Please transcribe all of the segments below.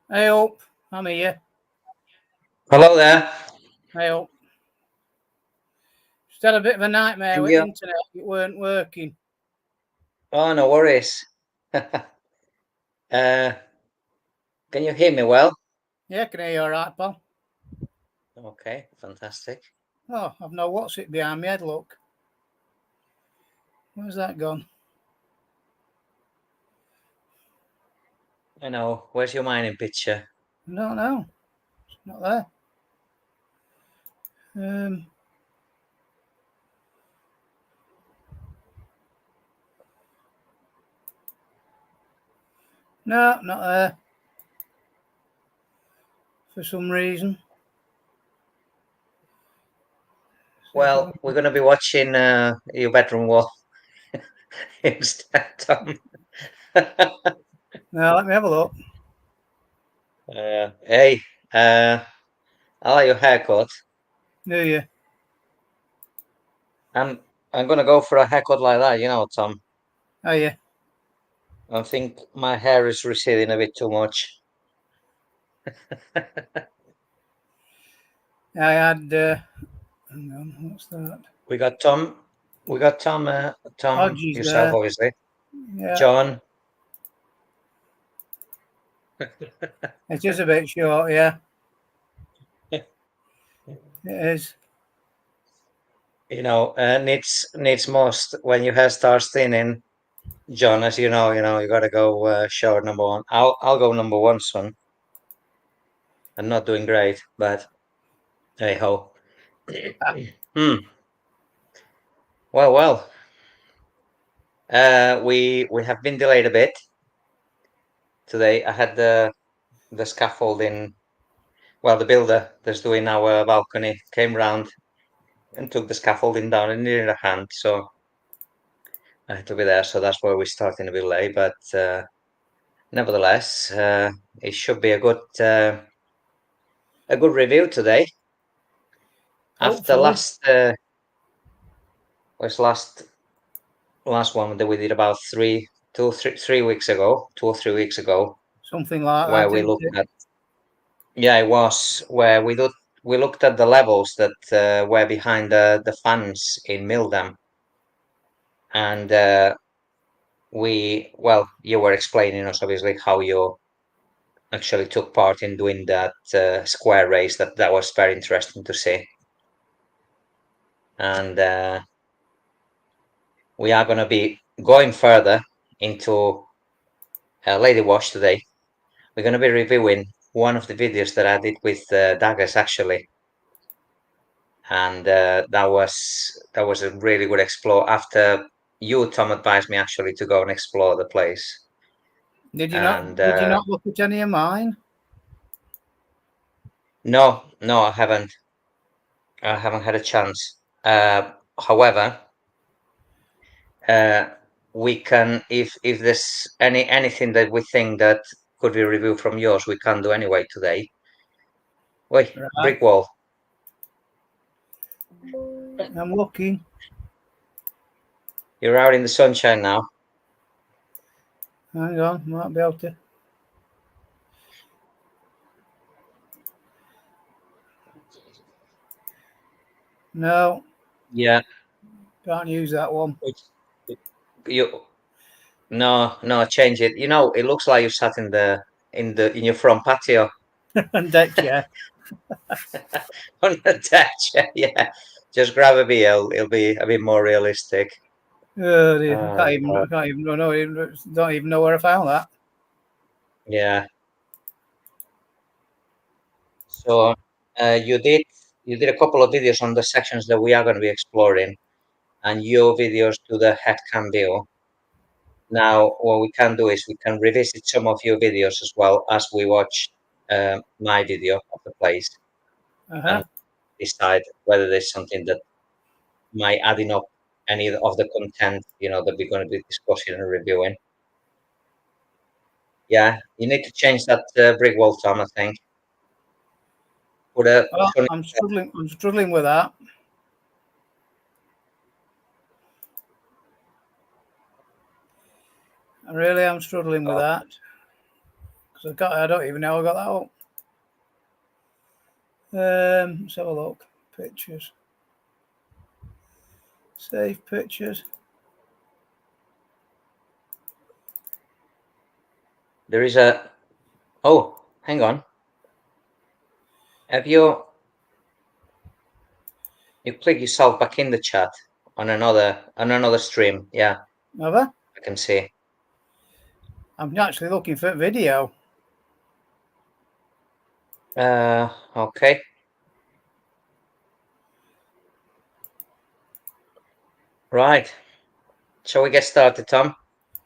Hey up, I'm here. Hello there. Hey up. Just had a bit of a nightmare Can with you? internet. It weren't working. Oh, no worries. Can you hear me well? Yeah, can I hear you all right, pal? Okay, fantastic. Oh, I've no what's it behind me head. Look, where's that gone? I know. Where's your mining picture? I don't know. It's not there. Um, no, not there. For some reason. See if I Well, we're can... going to be watching your bedroom wall instead, Tom. No, let me have a look. Hey, I like your haircut. Do you? I'm I'm going to go for a haircut like that, Tom. Oh yeah. I think my hair is receding a bit too much. I had. Hang on, what's that? We got Tom. We got Tom Hodges yourself, there. obviously. Yeah, John. it is a bit short. Yeah, it is. Needs most when your hair starts thinning. John, as you gotta go short number one. I'll go number one soon. I'm not doing great, but hey ho. Hmm. Well. We have been delayed a bit today. I had the scaffolding. Well, the builder that's doing our balcony came round and took the scaffolding down and needed a hand, so I had to be there. So that's why we're starting a bit late, but nevertheless, it should be a good review today. After Hopefully, was last one that we did about 3 weeks ago, 2 or 3 weeks ago, something like where that, we isn't looked it? at yeah, it was where we looked at the levels that were behind the fans in Mildam, and you were explaining us obviously how you actually took part in doing that square race. That was very interesting to see, and we are going to be going further into Ladywash today. We're going to be reviewing one of the videos that I did with daggers actually, and that was a really good explore. After you, Tom, advised me actually to go and explore the place, Did you not? and Did you not look at any of mine? no, I haven't. I haven't had a chance. However, uh, we can if there's anything that we think that could be reviewed from yours, we can do anyway today. Wait, Right. brick wall. I'm looking. You're out in the sunshine now. Hang on, might be able to. No, Yeah. can't use that one. Which- You no, change it. It looks like you sat in your front patio And that chair. on the deck chair. Yeah, just grab a beer. It'll be a bit more realistic. Oh dear, I can't even. Uh, I can't even. Don't even know where I found that. yeah. So you did a couple of videos on the sections that we are going to be exploring, and your videos to the head cam view. Now, what we can do is we can revisit some of your videos as well as we watch my video of the place Uh huh. and decide whether there's something that might adding up any of the content, that we're going to be discussing and reviewing. Yeah, you need to change that brick wall, Tom, I think. Put a Well, sunny, I'm struggling. I'm struggling with that. I really am struggling with uh, that. because I don't even know I got that up. Let's have a look. Pictures. Save pictures. There is a. Oh, hang on. Have you click yourself back in the chat on another stream? Yeah, Have I? I can see. I'm actually looking for video. Okay. Right. Shall we get started, Tom?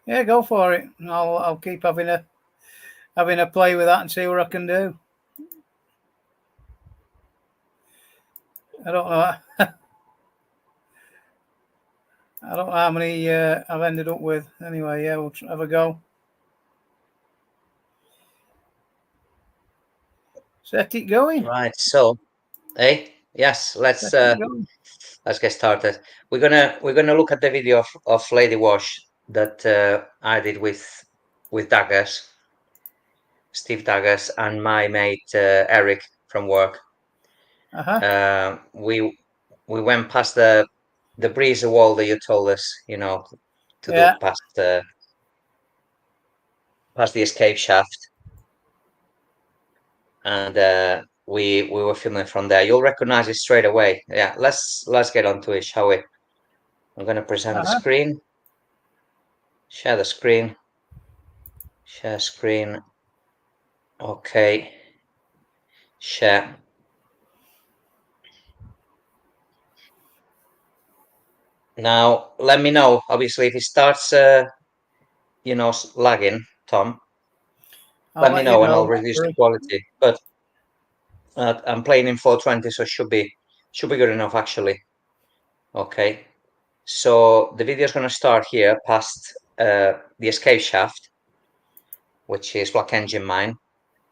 Yeah, go for it. I'll keep having a play with that and see what I can do. I don't know. I don't know how many I've ended up with. Anyway, yeah, we'll have a go. Set it going. Right. So, yes, let's get started. We're gonna look at the video of Ladywash that I did with Daggers, Steve Daggers, and my mate Eric from work. We went past the breezer wall that you told us, to do past the escape shaft, and we were filming from there. You'll recognize it straight away. Yeah, let's get on to it, shall we? I'm going to present the screen. Share the screen. Share screen. Okay. Share. Now, let me know, obviously, if it starts, lagging, Tom. Let me know and I'll reduce the quality. But I'm playing in 420, so it should be good enough, actually. Okay. So the video is going to start here past the escape shaft, which is Black Engine Mine,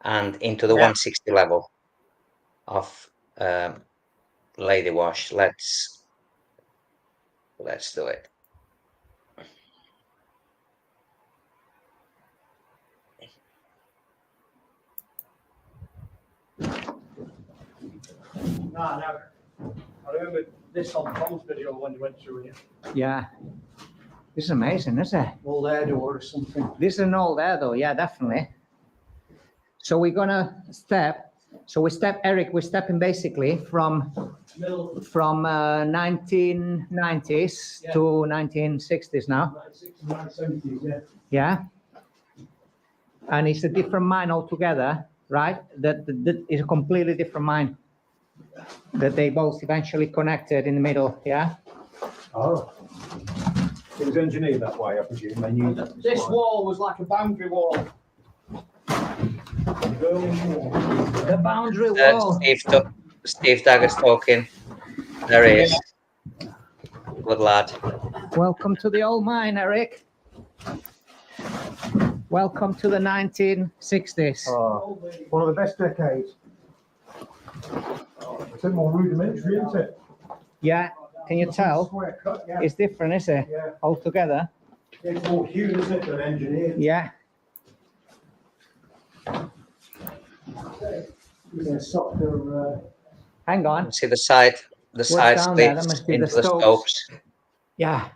and into the 160 level of Ladywash. Let's do it. No, I remember this on Tom's video when you went through it. Yeah. This is amazing, isn't it? Old air door or something. This is an old air door, yeah, definitely. So we're gonna step. So Eric, we're stepping basically from 1990s to 1960s now. 1970s, yeah. Yeah. And it's a different mine altogether, right? That is a completely different mine. That they both eventually connected in the middle, yeah? Oh. It was engineered that way, I presume. They knew that. This wall was like a boundary wall. The boundary wall. Steve Daggers talking. There he is. Good lad. Welcome to the old mine, Eric. Welcome to the 1960s. Oh, one of the best decades. It's a bit more rudimentary, isn't it? Yeah, can you tell? Square cut, yeah. It's different, isn't it? Yeah. Altogether. It's more hewn, isn't it, than engineered? Yeah. Softer, Hang on. See the side down there? That splits must be into the the stopes. stopes. Yeah.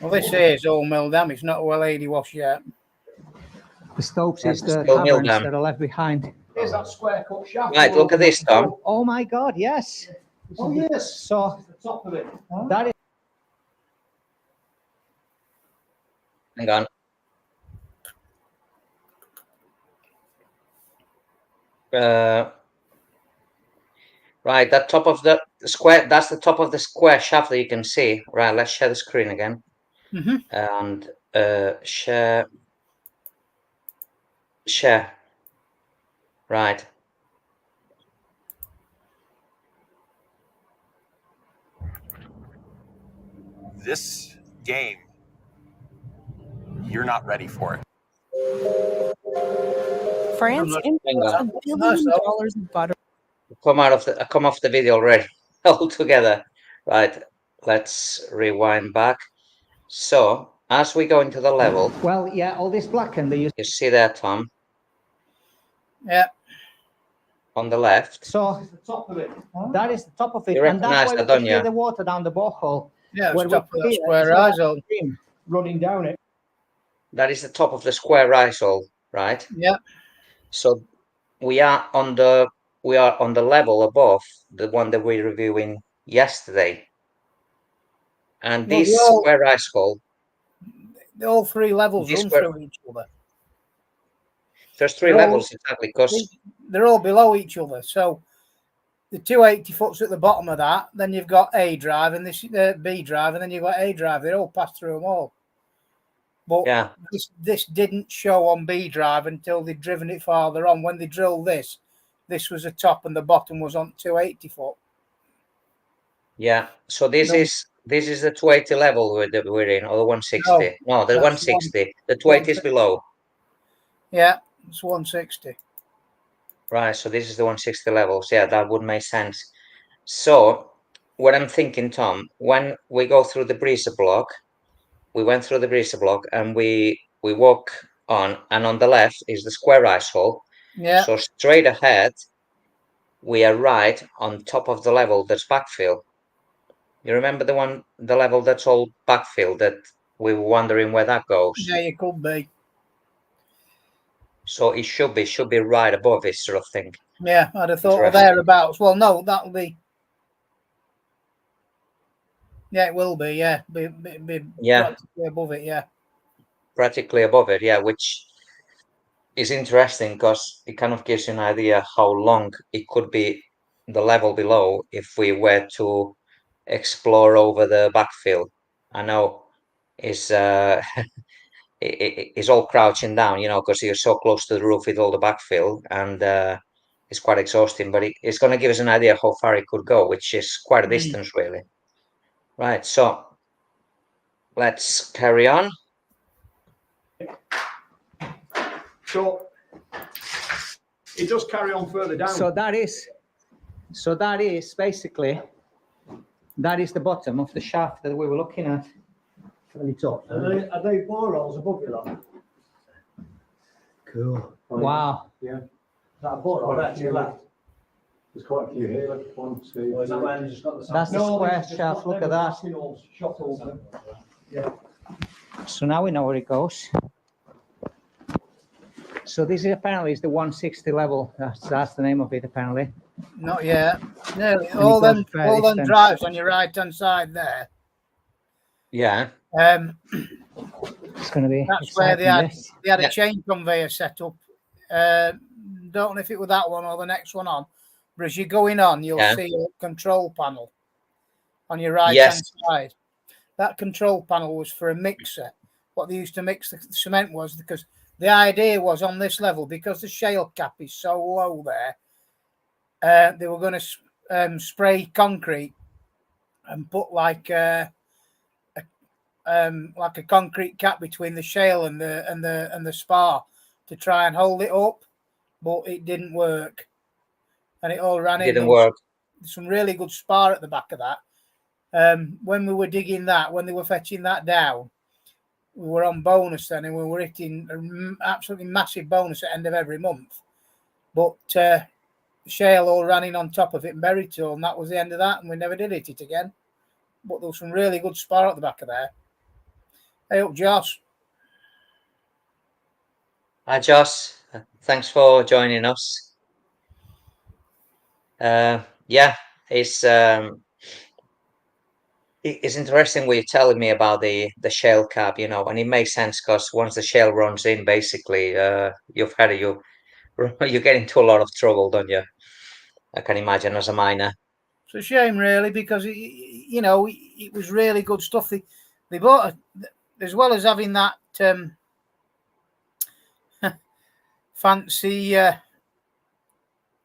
Well, this here is all milled down. It's not well Ladywash yet. The stopes That's is the still milled caverns down. that are left behind. Here's that square cut shaft. Right, look at this, Tom. Oh my God, yes. Oh, yes. So The top of it. that is Hang on. Right, that top of the square, that's the top of the square shaft that you can see. Right, let's share the screen again. And share. Right. This game, you're not ready for it. France imports $1 billion of butter. Come off the video already altogether. Right, let's rewind back. So as we go into the level, Well, yeah, all this blackened, they used. you see there, Tom, Yeah. on the left. So The top of it. that is the top of it, You and that's recognise why we that, could don't see you? the water down the borehole. Yeah, Where it's we top of that see it, square it's all eye that hole. stream. Running down it. That is the top of the square ice hole, right? Yeah. So we are on the level above the one that we're reviewing yesterday. And Well, this square ice hole, all three levels This run were- through each other. there's 3 They're all- levels exactly, because They're all below each other. So the 280 foot's at the bottom of that. Then you've got A drive and this B drive, and then you've got A drive. They all pass through them all. But yeah, this didn't show on B drive until they'd driven it farther on. When they drilled this was the top and the bottom was on 280 foot. yeah. So this No. is the 280 level that we're in, or the 160. No, the that's 160. The 280 is below. Yeah, it's 160. Right, so this is the 160 levels. Yeah, that would make sense. So what I'm thinking, Tom, when we go through the breezer block, we went through the breezer block and we walk on, and on the left is the square ice hole. Yeah. So straight ahead, we are right on top of the level that's backfill. You remember the level that's all backfill that we were wondering where that goes? Yeah, you could be. So it should be right above it, sort of thing. Yeah, I'd have thought of Interesting. thereabouts. Well, no, that'll be. Yeah, it will be. Yeah, be Yeah. practically above it. Yeah. Practically above it, yeah, which is interesting because it kind of gives you an idea how long it could be the level below if we were to explore over the backfill. I know it's it's all crouching down, you know, because you're so close to the roof with all the backfill, and it's quite exhausting, but it's going to give us an idea how far it could go, which is quite a distance, really. Right, so let's carry on. So it does carry on further down. So that is basically, that is the bottom of the shaft that we were looking at. Fairly top. Are they boreholes above you, lot? Cool. Wow. Yeah. Is that a borehole there to your left? There's quite a few here. Like 1, 2. Or is that where they just got the That's the square shaft. Look at that. Shot over. Yeah. So now we know where it goes. So this is apparently is the 160 level. That's the name of it apparently. Not yet. No, it all goes them fairly extensive. drives on your right hand side there. Yeah. It's going to be. That's where they exciting, had this. they had Yeah. a chain conveyor set up. Don't know if it was that one or the next one on, but as you're going on, you'll Yeah. see a control panel on your right Yes. hand side. That control panel was for a mixer. What they used to mix the cement was because the idea was on this level, because the shale cap is so low there, they were going to spray concrete and put like a concrete cap between the shale and the spar to try and hold it up, but it didn't work, and it all ran in. Didn't work. Some really good spar at the back of that. When we were digging that, when they were fetching that down, we were on bonus then, and we were hitting an absolutely massive bonus at the end of every month. But shale all ran in on top of it and buried it all, and that was the end of that, and we never did hit it again. But there was some really good spar at the back of there. Hey up, Josh. Hi, Josh. Thanks for joining us. Yeah, it's interesting what you're telling me about the shale cap, you know, and it makes sense because once the shale runs in, basically, you get into a lot of trouble, don't you? I can imagine as a miner. It's a shame, really, because it was really good stuff. They bought as well as having that fancy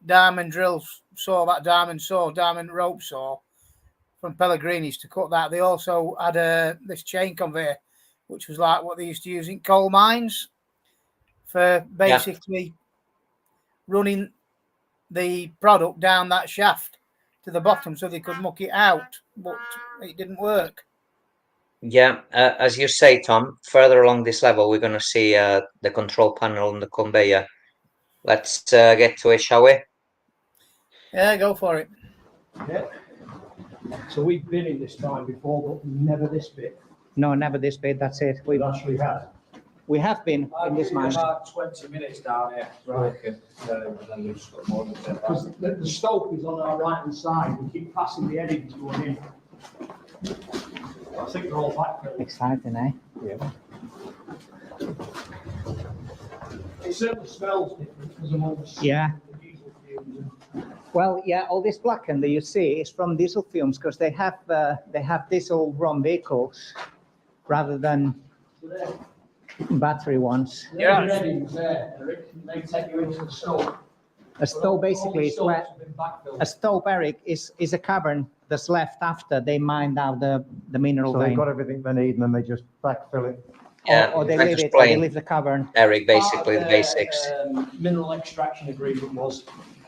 diamond drill saw, that diamond rope saw from Pellegrini's to cut that. They also had this chain conveyor, which was like what they used to use in coal mines for basically running the product down that shaft to the bottom so they could muck it out, but it didn't work. Yeah, as you say, Tom, further along this level, we're going to see the control panel and the conveyor. Let's get to it, shall we? Yeah, go for it. Yeah. So we've been in this time before, but never this bit. No, never this bit. That's it. We've actually had. We have been in this mine. About 20 minutes down here. Right. And then we've just got more than 10 Because the stope is on our right hand side. We keep passing the eddies going in. I think they're all backfilled. Exciting, eh? Yeah. It certainly smells different because of all the Yeah. the diesel fumes. Well, yeah, all this blackened that you see is from diesel fumes because they have diesel run vehicles rather than battery ones. Yeah. The eddies there, Eric, they take you into the stope. A stope basically is where Have been backfilled. a stope, Eric, is a cavern that's left after they mined out the mineral So they've vein. got everything they need and then they just backfill it. Yeah, Or they try to leave it, or they explain, leave the cavern. Eric, basically Part the of basics. Mineral extraction agreement was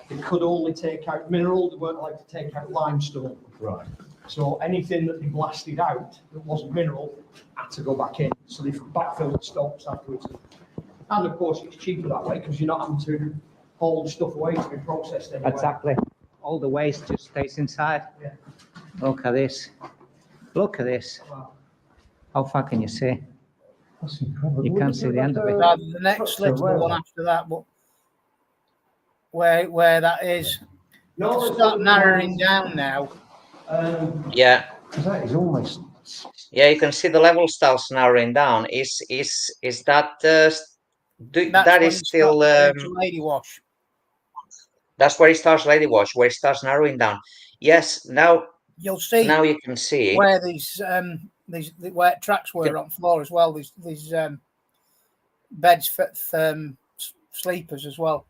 they could only take out mineral, they weren't allowed to take out limestone. Right. So anything that they blasted out that wasn't mineral had to go back in. So they backfilled the stopes afterwards. And of course, it's cheaper that way because you're not having to haul the stuff away to be processed anyway. Exactly. All the waste just stays inside. Yeah. Look at this. Look at this. Wow. How far can you see? That's incredible. You can't see the end of it. The next slip's the one after that, but where that is, No, it's start narrowing down now. Yeah, That is almost. yeah, you can see the level starts narrowing down. Is that That's that when is you still start going to Ladywash. that's where it starts Ladywash, where it starts narrowing down. Yes, now You'll see you can see. where these where tracks were on floor as well. These beds for sleepers as well.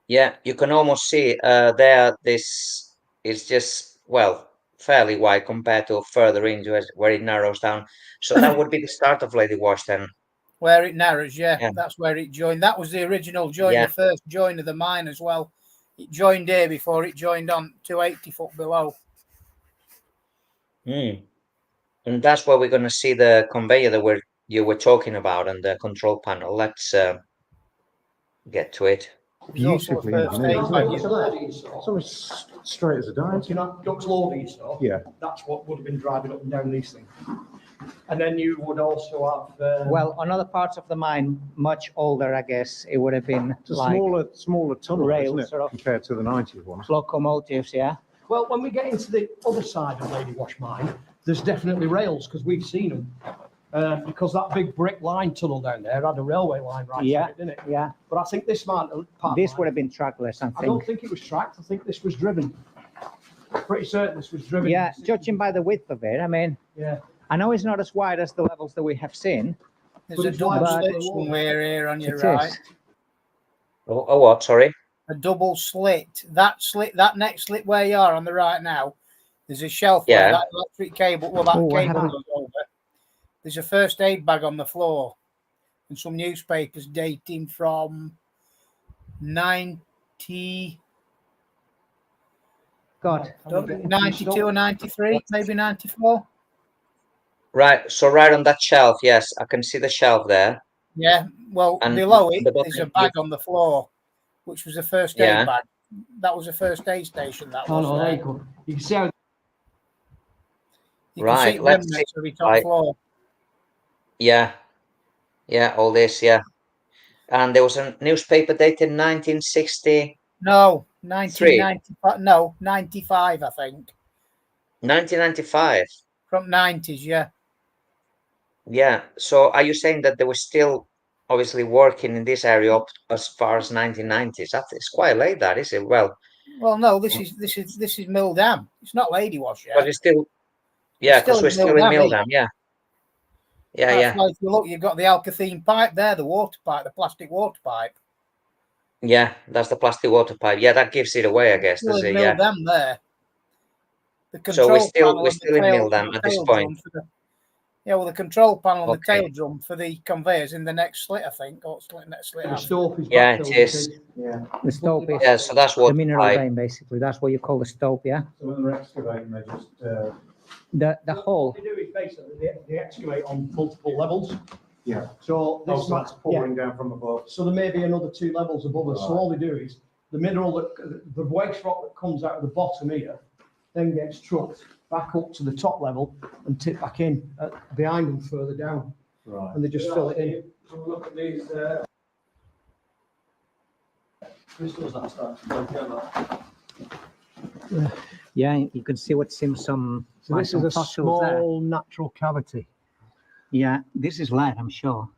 Yeah, you can almost see there. This is just, well, fairly wide compared to further into where it narrows down. So that would be the start of Ladywash then. Where it narrows, yeah, Yeah. that's where it joined. That was the original join, Yeah. the first join of the mine as well. It joined here before it joined on 280 foot below. And that's where we're going to see the conveyor that you were talking about and the control panel. Let's get to it. There's also a Beautifully first engineered, aid isn't bag it? in the there. loader you saw. So it's straight as a die. You know, Duck's loader you saw. Yeah. That's what would have been driving up and down these things. And then you would also have. Well, on other parts of the mine, much older, I guess, it would have been It's a like smaller tunnel, rails, isn't it, sort of. compared to the 90s ones? locomotives, yeah. Well, when we get into the other side of Ladywash mine, there's definitely rails because we've seen them. Because that big brick line tunnel down there had a railway line right Yeah. through it, didn't it? Yeah, But I think this part this would have been trackless, I I don't think. think it was tracked. I think this was driven. Pretty certain this was driven. Yeah, judging by the width of it, I mean, Yeah. I know it's not as wide as the levels that we have seen. There's But a it's double wide, slit but- somewhere here on your It right. is. Oh, what? Sorry. A double slit. That next slit where you are on the right now, there's a shelf Yeah. where that electric cable, well, that Oh, I cable haven't- goes over. There's a first aid bag on the floor and some newspapers dating from 90, God, 92 or 93, maybe 94. Right. So right on that shelf, yes, I can see the shelf there. Yeah, well, And below it, the there's a bottom- bag on the floor, which was a first aid Yeah. bag. That was a first aid station. That Oh, was. no, there you go. You can see how You can Right, see let's remnants of it on right. floor. Yeah. Yeah, all this, yeah. And there was a newspaper dated 1960, No, 1995. No, 95, I think. 1995. From 90s, yeah. Yeah. So are you saying that they were still obviously working in this area up as far as 1990s? It's quite late, that is it? Well, Well, no, this is Mill Dam. It's not Ladywash yet. but it's still, yeah, because still we're in still in Mill Dam, Mildam, yeah. Yeah, That's yeah, why if you look, you've got the Alcathene pipe there, the water pipe, the plastic water pipe. yeah. That's the plastic water pipe. Yeah, that gives it away, I guess. Still Does in it? Mill Yeah. Dam there. The So we're control still panel we're and the still in tail- Mildam the at this tail point. drum for the- Yeah, well, the control panel and the Okay. tail drum for the conveyors in the next slit, I think. Or slit, next slit. the after. stope is Yeah, it backfilled, is. Yeah. the stope is Yeah, so that's the water mineral pipe. vein, basically. That's what you call the stope, yeah? So when they're excavating, they just the hole. What they do is basically they excavate on multiple levels. Yeah. So this Oh, so that's pouring down from above. So there may be another 2 levels above us. So all they do is the mineral the waste rock that comes out of the bottom here then gets trucked back up to the top level and tipped back in behind them further down. Right. And they just fill it in. So look at these crystals that start to break down. Yeah, you can see what seems some. So this is a small natural cavity. Yeah, this is lead, I'm sure.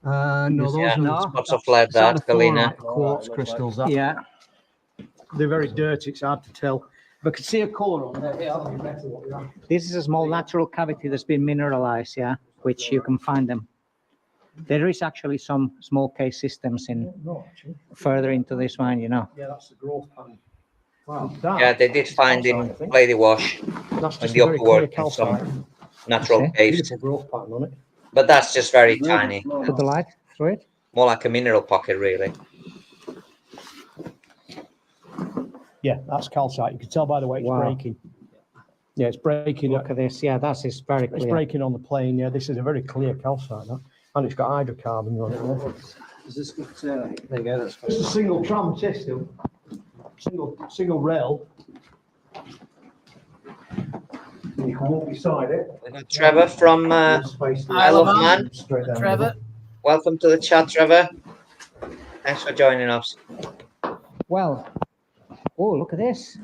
No, those Yeah, are lots of lead, that, Galena. quartz crystals. That. Yeah. They're very dirty, it's hard to tell. But I can see a colour on there. Yeah, that'll be better what we are. This is a small natural cavity that's been mineralized, yeah, which you can find them. There is actually some small case systems in No, actually. further into this one, you know. Yeah, that's the growth pattern. Wow. Yeah, they did find in Ladywash That's in just the a upper very clear world calcite. some natural Okay. caves, Beautiful growth pattern on it. but that's just very tiny, Put the light through it. more like a mineral pocket, really. Yeah, that's calcite. You can tell by the way it's Wow. breaking. Yeah, it's breaking. Look at this. Yeah, that is very It's clear. breaking on the plane. Yeah, this is a very clear calcite. That. And it's got hydrocarbons on it. There. Is this got, there you go, that's It's a single tram system. Single rail. You can walk beside it. We got Trevor from Isle of Man. Trevor. Welcome to the chat, Trevor. Thanks for joining us. Well, oh, look at this.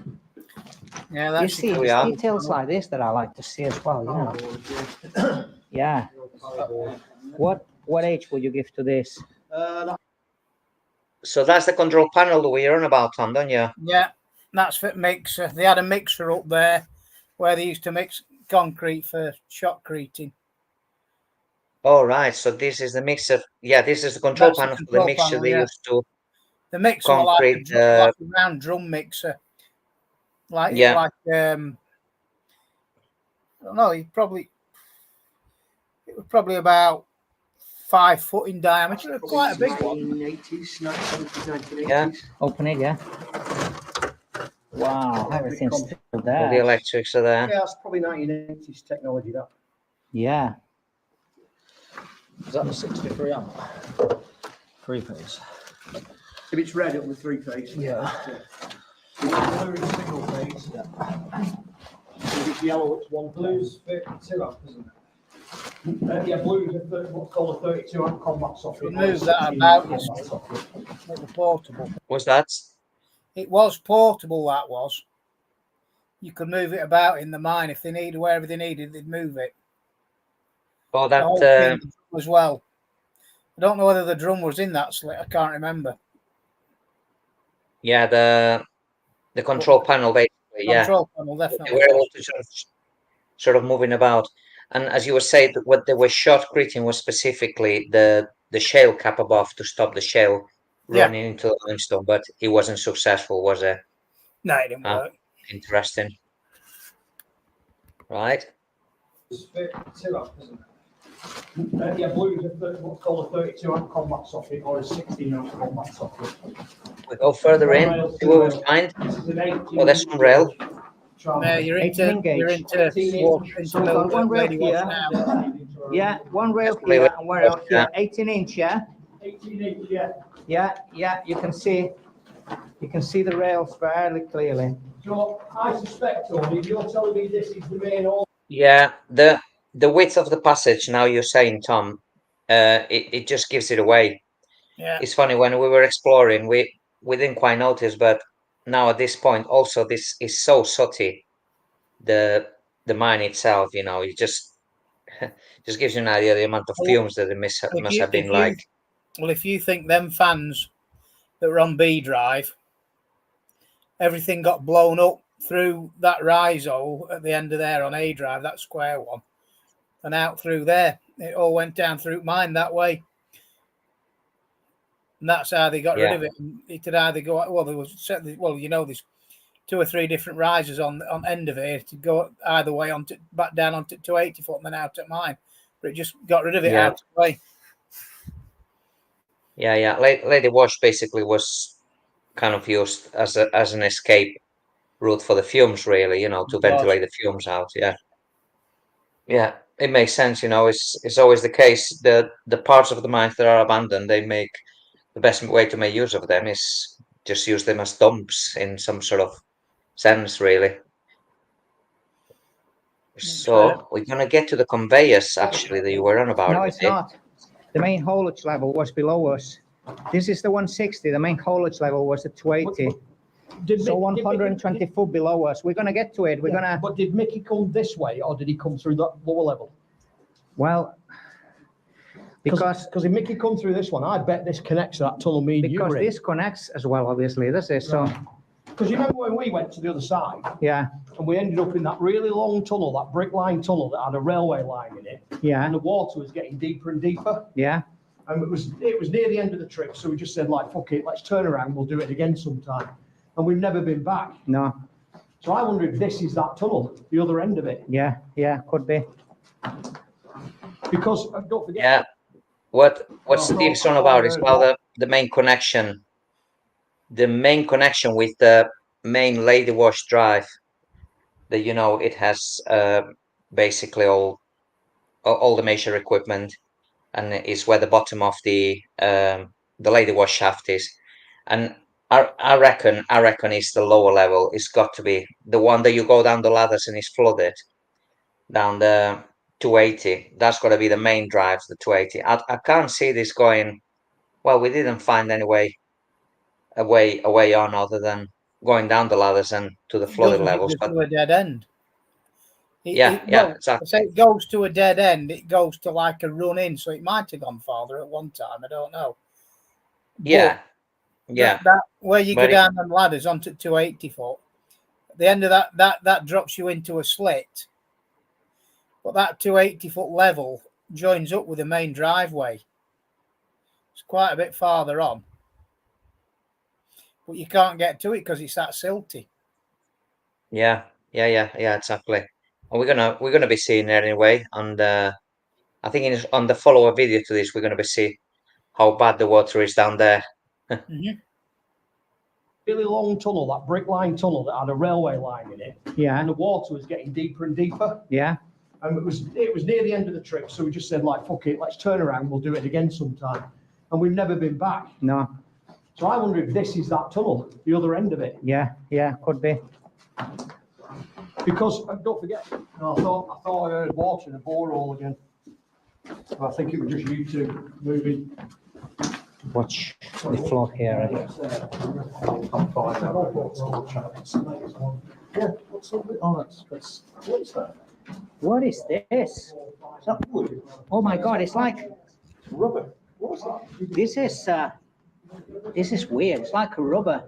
Yeah, You that's see, we are. it's details like this that I like to see as well, you know. Yeah. What age would you give to this? So that's the control panel that we're on about, Tom, don't you? yeah, that's for mixer. They had a mixer up there where they used to mix concrete for shotcreting. Oh, right. So this is the mixer. Yeah, this is the control That's the panel for the control mixer panel, they yeah. used to. The mixer was like Concrete, like a round drum mixer. Like Yeah. like I don't know, it was probably about 5 foot in diameter, quite a big one. 1980s, 1980s. Yeah. Open it, yeah. Wow, everything's still All the there. electrics are there. Yeah, that's probably 1980s technology. That. Yeah. Is that the 63 amp? 3-phase. If it's red, it'll be 3-phase. Yeah. Blue is single phase. If it's yellow, it's 1 blue's 32 amp, isn't it? Yeah, blue is what's called a 32 amp combat socket. You move that about, you see. It was portable. Was that? It was portable, that was. You could move it about in the mine. If they needed wherever they needed, they'd move it. Oh, The whole that. thing as well. I don't know whether the drum was in that slit. I can't remember. Yeah, the control panel, basically. Yeah. Control panel, They definitely. were able to sort of moving about. And as you were saying, what they were shotcreting was specifically the shale cap above to stop the shale Yeah. running into the limestone, but it wasn't successful, was it? No, it didn't Ah. work. Interesting. Right. It's 32 amp, isn't it? Yeah, blue is what's called a 32 amp combat socket or a 16 amp combat socket. We go further in, see what we find. This is an 18. Oh, there's some rail. No, you're 18 into gauge. you're into 18 walk inch. into So we've got one rail Ladywash here. now. Yeah, one rail Really here and one rail yeah. here. 18 inch, yeah? 18 inch, yeah. Yeah, you can see the rails fairly clearly. So I suspect, Tony, if you're telling me this is the main hall. Yeah, the width of the passage, now you're saying, Tom, it just gives it away. Yeah. It's funny, when we were exploring, we didn't quite notice, but now at this point, also this is so sooty, the mine itself, you know, it just gives you an idea of the amount of fumes that it must have been like. Well, if you think them fans that were on B drive, everything got blown up through that rise hole at the end of there on A drive, that square one, and out through there. It all went down through mine that way. And that's how they got rid of it. And it could either go, well, there was certainly, well, you know, there's 2 or 3 different rises on end of it to go either way onto back down onto 280 foot and then out at mine. But it just got rid of it out of the way. Yeah. Ladywash basically was kind of used as an escape route for the fumes, really, you know, to ventilate the fumes out. Yeah. Yeah, it makes sense. You know, it's always the case. The parts of the mines that are abandoned, they make the best way to make use of them is just use them as dumps in some sort of sense, really. So we're gonna get to the conveyors actually that you were on about. No, it's not. The main haulage level was below us. This is the 160. The main haulage level was at 280. So 120 foot below us. We're going to get to it. We're going to. But did Mickey come this way, or did he come through that lower level? Well, because if Mickey come through this one, I bet this connects to that tunnel me and you because were in. this connects as well, obviously. This is so. Because you remember when we went to the other side? Yeah. And we ended up in that really long tunnel, that brick line tunnel that had a railway line in it. Yeah. And the water was getting deeper and deeper. Yeah. And it was near the end of the trip, so we just said, like, fuck it, let's turn around, we'll do it again sometime. And we've never been back. No. So I wonder if this is that tunnel, the other end of it. Yeah. Yeah. Could be. Because don't forget. Yeah. What Steve's on about is about the main connection. The main connection with the main Ladywash drive. That you know it has basically all the major equipment, and is where the bottom of the Ladywash shaft is, and I reckon it's the lower level. It's got to be the one that you go down the ladders and it's flooded down the 280. That's got to be the main drive, the 280. I can't see this going. Well, we didn't find any way a way on other than going down the ladders and to the flooded levels. But to a dead end. Exactly. So it goes to a dead end. It goes to like a run in. So it might have gone farther at one time. I don't know. Yeah. But yeah. That where you go down them ladders onto 280 foot. At the end of that drops you into a slit. But that 280 foot level joins up with the main driveway. It's quite a bit farther on. But you can't get to it because it's that silty. Yeah, exactly. And we're gonna be seeing it anyway. And I think on the follow-up video to this, we're gonna be seeing how bad the water is down there. Mm-hmm. Really long tunnel, that brick line tunnel that had a railway line in it. Yeah. And the water was getting deeper and deeper. Yeah. And it was near the end of the trip, so we just said, like, fuck it, let's turn around, we'll do it again sometime. And we've never been back. No. So I wonder if this is that tunnel, the other end of it. Yeah. Yeah. Could be. Because don't forget, I thought I heard water in a borehole again. I think it was just you two moving. Watch the floor here. Yeah, what's up with, oh, that's, what is that? What is this? Is that wood? Oh my God! It's like Rubber? What was that? This is weird. It's like a rubber.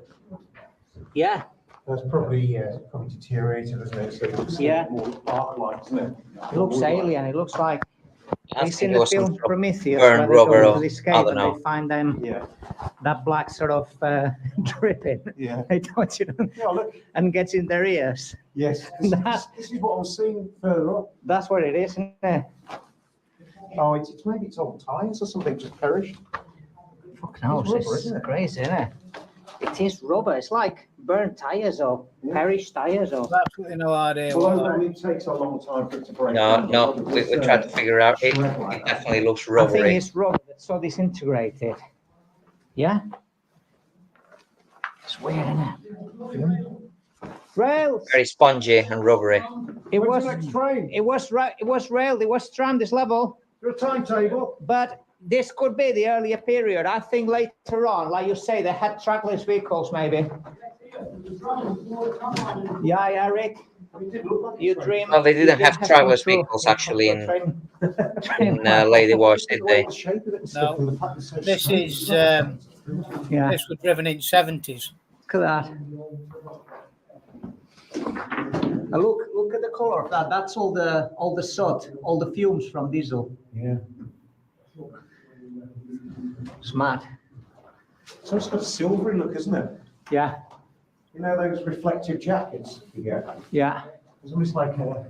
Yeah. That's probably deteriorated, isn't it? So it looks more arc-like, isn't it? It looks alien. It looks like it's in it the was film some Prometheus burnt where they rubber go or to the escape I don't and know. they find them that black sort of dripping. Yeah. They touch it Yeah, look. and gets in their ears. Yes. This is what I was seeing further up. That's what it is, isn't it? Oh, it's maybe it's old tires or something just perished. Fucking hell, It's rubber, this is isn't it? crazy, isn't it? It is rubber. It's like burnt tires or perished tires or. Absolutely no idea. Well, it takes a long time for it to break. No, we tried to figure out. It definitely looks I rubbery. think it's rubber that's so disintegrated. Yeah. It's weird, isn't it? Rails. Very spongy and rubbery. It When's was. the next train? It was railed. It was tram this level. Is there a timetable? But this could be the earlier period. I think later on, like you say, they had trackless vehicles, maybe. Yeah, Rick. You dream. Well, they didn't have come trackless true. vehicles actually in Ladywash, did they? No. This is Yeah. this was driven in 70s. Look at that. Now look at the color of that. That's all the soot, all the fumes from diesel. Yeah. It's mad. So it's got a silvery look, isn't it? Yeah, You know those reflective jackets you get? yeah. It's almost like a.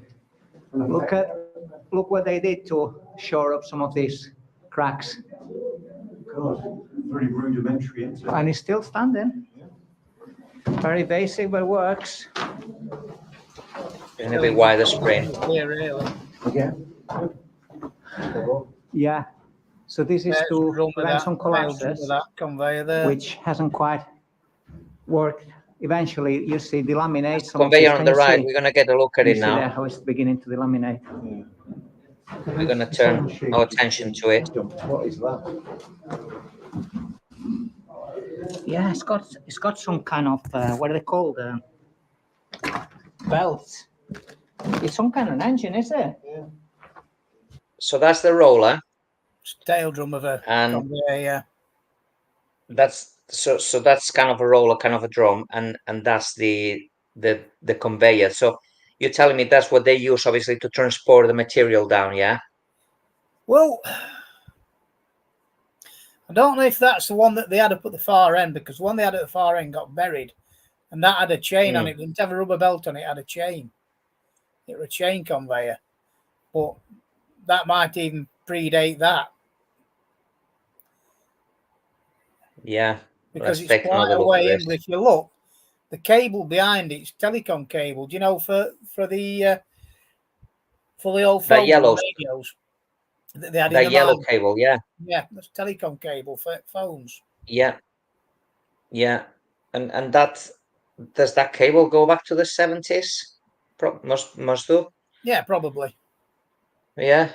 Look what they did to shore up some of these cracks. God, very rudimentary, isn't it? And it's still standing. Very basic, but works. In a bit wider screen. Yeah, really. Again? Yeah. So this is There's a to drum of prevent that, some tail drum of collapses, that conveyor there. which hasn't quite worked. Eventually, you see delaminate some of Conveyor this. on Can the you right. see? We're gonna get a look at You it see there now. how it's beginning to delaminate. We're gonna turn our attention to it. What is that? Yeah, it's got some kind of what are they called? Belts. It's some kind of an engine, is it? So that's the roller, It's tail drum of a and conveyor, yeah. that's so that's kind of a roller, kind of a drum, and that's the conveyor. So you're telling me that's what they use, obviously, to transport the material down, yeah? Well, I don't know if that's the one that they had up at the far end, because the one they had at the far end got buried, and that had a chain on it. It didn't have a rubber belt on it, it had a chain. It was a chain conveyor, but that might even predate that. Yeah. Because Let's it's take quite another a look at way in. this. But if you look, the cable behind it's telecom cable. Do you know for the old That phone yellow, radios that they had in that the yellow mine? cable, yeah, Yeah, that's telecom cable for phones. yeah, yeah. And that does that cable go back to the 70s? Must do. Yeah, probably. Yeah.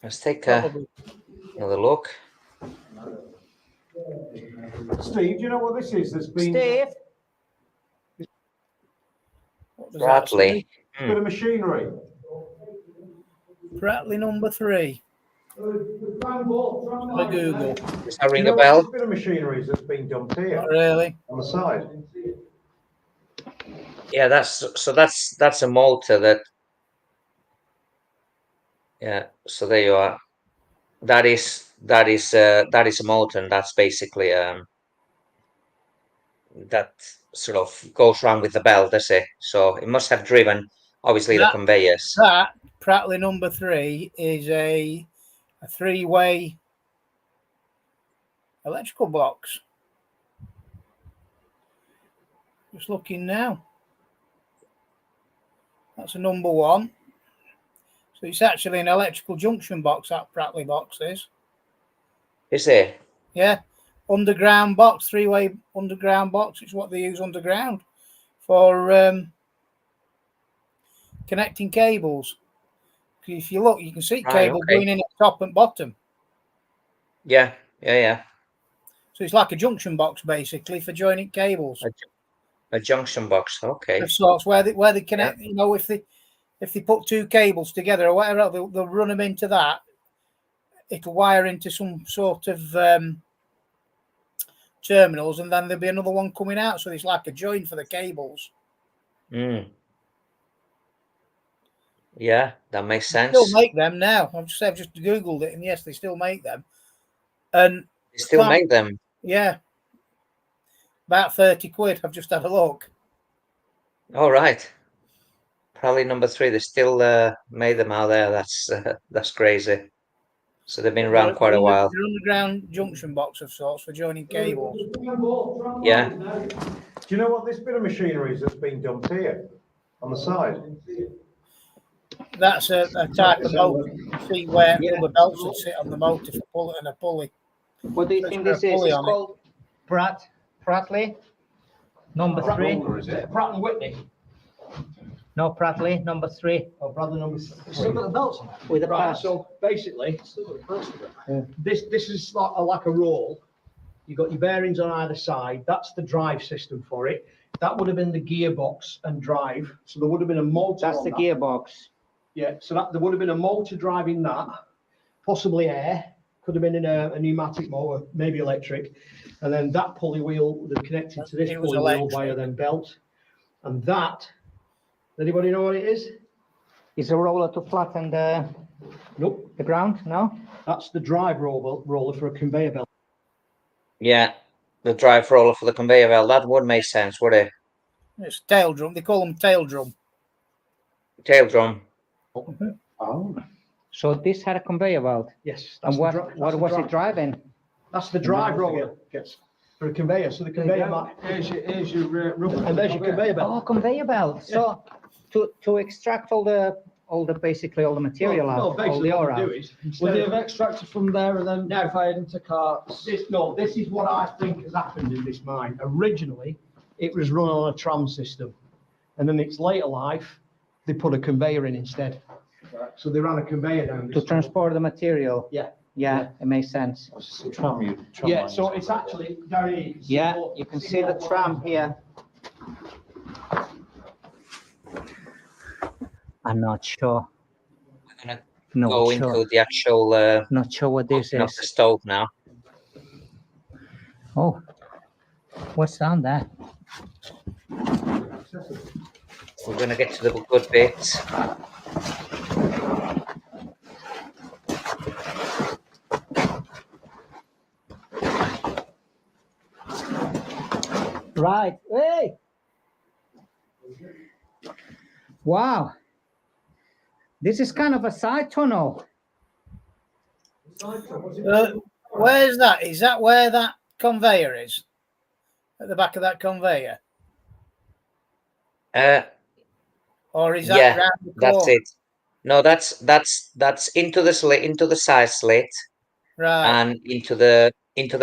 Let's take Probably. another look. Steve, do you know what this is? There's been Steve, What does that say? Bradley. a bit of machinery. Bradley number 3. The Google. Does that Do you ring know a what bell? this bit of machinery is that's been dumped here Not really. on the side? Yeah, that's a motor that. Yeah, so there you are. That is a motor, and that's basically that sort of goes around with the belt, does it? So it must have driven obviously the conveyors. That Bradley number 3 is a 3-way electrical box. Just looking now. That's a number 1. So it's actually an electrical junction box, that Bradley box is. Is it? Yeah. Underground box, 3-way underground box. It's what they use underground for connecting cables. If you look, you can see cable going in at top and bottom. Yeah. So it's like a junction box basically for joining cables. A junction box. Okay. Of sorts where they connect. You know, if they put 2 cables together or whatever, they'll run them into that. It'll wire into some sort of terminals, and then there'll be another one coming out. So it's like a joint for the cables. Yeah, that makes sense. They still make them now. I've just Googled it, and yes, they still make them. And they still make them. Yeah, about 30 quid. I've just had a look. All right. Probably number 3. They still made them out there. That's crazy. So they've been around quite a while. They're underground junction box of sorts for joining cables. Yeah. Do you know what this bit of machinery is that's been dumped here on the side? That's a type of motor. You see where rubber belts would sit on the motor for pull and a pulley. what do you think this is? It's called Bradley number 3. Pratt and Whitney. No, Bradley number 3 Oh, Bradley number 3. It's still got the belts on it. with a Right, pass. so basically, this is like a roll. You've got your bearings on either side. That's the drive system for it. That would have been the gearbox and drive. So there would have been a motor. That's the gearbox. Yeah, so there would have been a motor driving that, possibly air, could have been in a pneumatic motor, maybe electric. And then that pulley wheel would have connected to this pulley wheel via then belt. And that, anybody know what it is? Is a roller to flatten the ground? No? That's the drive roller for a conveyor belt. Yeah, the drive roller for the conveyor belt. That would make sense, would it? It's tail drum. They call them tail drum. Tail drum. Oh. So this had a conveyor belt. Yes. And what was it driving? That's the drive roller for a conveyor. So the conveyor belt. Here's your rubber. And there's your conveyor belt. Oh, conveyor belt. So to extract all the basically all the material out, all basically the what ore they out. do is, Would instead they of have extracted from there and then fired into carts? this is what I think has happened in this mine. Originally, it was run on a tram system, and then its later life, they put a conveyor in instead. So they ran a conveyor down. To transport the material. Yeah. Yeah, it makes sense. Yeah, so it's actually down here. Yeah, you can see the tram here. I'm not sure. We're gonna Not go sure. into the actual Not sure what this open of the is. stove now. Oh, what's down there? We're gonna get to the good bits. Right. Hey. Wow. This is kind of a side tunnel. Where's that? Is that where that conveyor is? At the back of that conveyor? Or is that Yeah, round the that's corner? it. No, that's into the slit, into the side slit, Right, and into the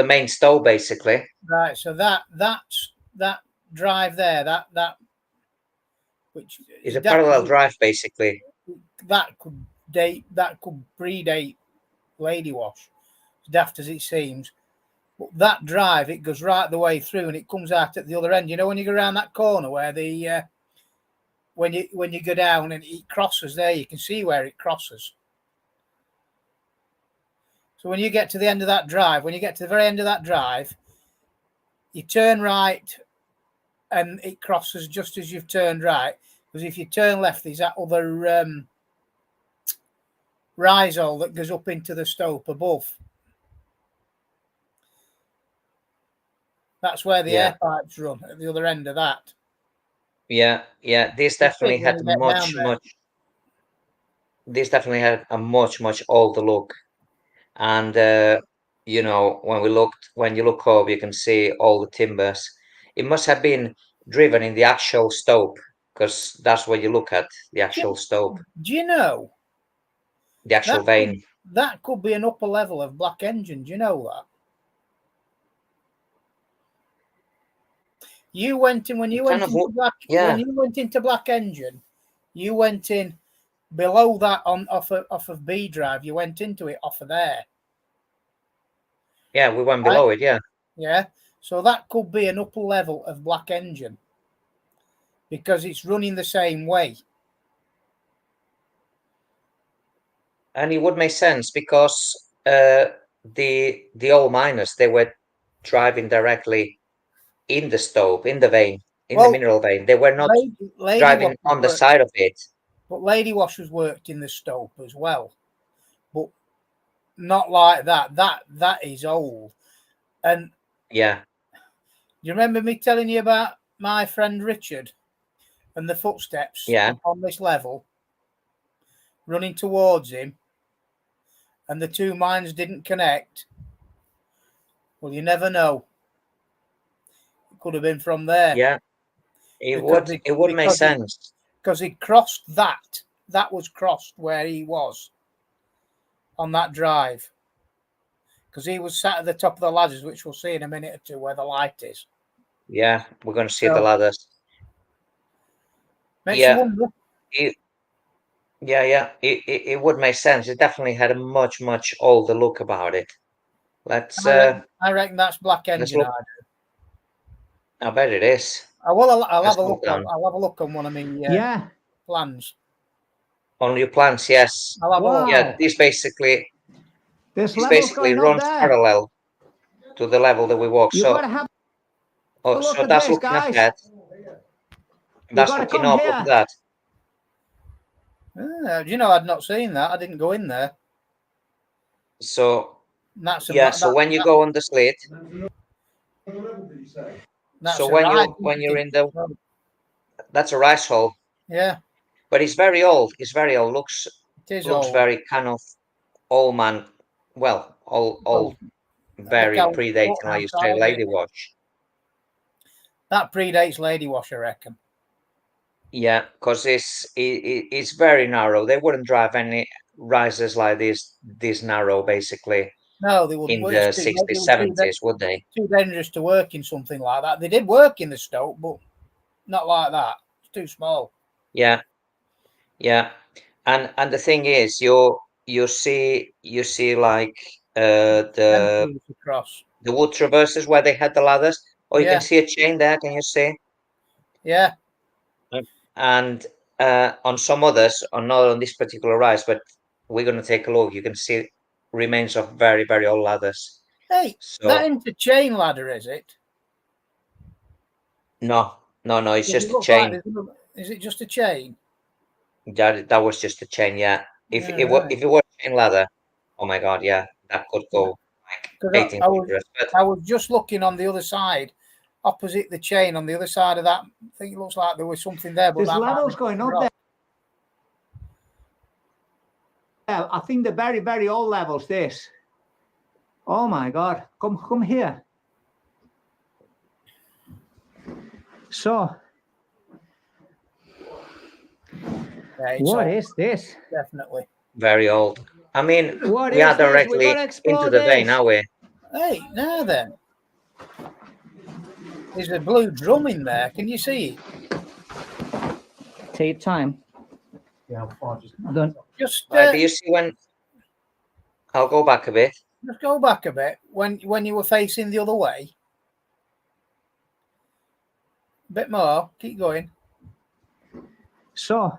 main stove basically. right. So that drive there, that which It's is a parallel definitely drive basically. that could predate Ladywash, as daft as it seems. But that drive, it goes right the way through and it comes out at the other end. You know when you go around that corner where the when you go down and it crosses there, you can see where it crosses. So when you get to the end of that drive, when you get to the very end of that drive, you turn right and it crosses just as you've turned right. Because if you turn left, there's that other rise hole that goes up into the stope above. That's where the air pipes run at the other end of that. Yeah, this definitely had this definitely had a much older look. And you know, when you look up, you can see all the timbers. It must have been driven in the actual stope, because that's what you look at, the actual stope, Do you know the actual vein. that could be an upper level of Black Engine? Do you know that? You went in when you went into when you went into Black Engine, you went in below that off of B drive. You went into it off of there. Yeah, we went below it. Yeah. So that could be an upper level of Black Engine because it's running the same way. And it would make sense because the old miners, they were driving directly in the stope, in the vein, in the mineral vein. They were not driving on the side of it. But Ladywash was worked in the stope as well, but not like that. That is old. And yeah, you remember me telling you about my friend Richard and the footsteps up on this level running towards him, and the two mines didn't connect? Well, you never know. It could have been from there. Yeah, it would make sense because he crossed that. That was crossed where he was on that drive. Because he was sat at the top of the ladders, which we'll see in a minute or two where the light is. Yeah, we're going to see the ladders. Makes you wonder. It would make sense. It definitely had a much older look about it. Let's. I reckon that's Black Engine. I bet it is. I'll have a look. I'll have a look on one of my plans. On your plans, yes. I'll have a look. Yeah, this basically runs parallel to the level that we walk. So that's looking ahead. That's looking up at that. You know, I'd not seen that. I didn't go in there. So so when you go on the slit, so when you're in the, that's a rice hole. Yeah. But it's very old. It's very old. Looks old. Very kind of old man. Well, old, very predating, like you say, Ladywash. That predates Ladywash, I reckon. Yeah, because it's very narrow. They wouldn't drive any risers like this narrow, basically, No, they wouldn't. in Well, the it's too, they 60s, were 70s, would they? too dangerous to work in something like that. They did work in the Stoke, but not like that. It's too small. Yeah, yeah. And the thing is, you see like the Empties across. wood traverses where they had the ladders. Oh, you can Yeah, see a chain there, can you see? yeah. And on some others, or not on this particular rise, but we're going to take a look. You can see remains of very, very old ladders. Hey, So that ain't a chain ladder, is it? no, it's Does it just a look like chain. is it just a chain? That was just a chain, yeah. If Yeah, it were right. if it were a chain ladder, oh my God, yeah, that could go like 'Cause 1800. But I was just looking on the other side, opposite the chain, on the other side of that. I think it looks like there was something there, but There's that might levels be going up rock. there. Yeah, I think the very, very old levels, this. Oh my God, come here. So, Yeah, what old, is this? definitely. very old. I mean, What we is are this? We directly gotta explore into the vein, this. are we? Hey, now then. There's a blue drum in there. Can you see it? Take time. Yeah, how far just Just Right, do you see when I'll go back a bit? just go back a bit when you were facing the other way. A bit more. Keep going. So,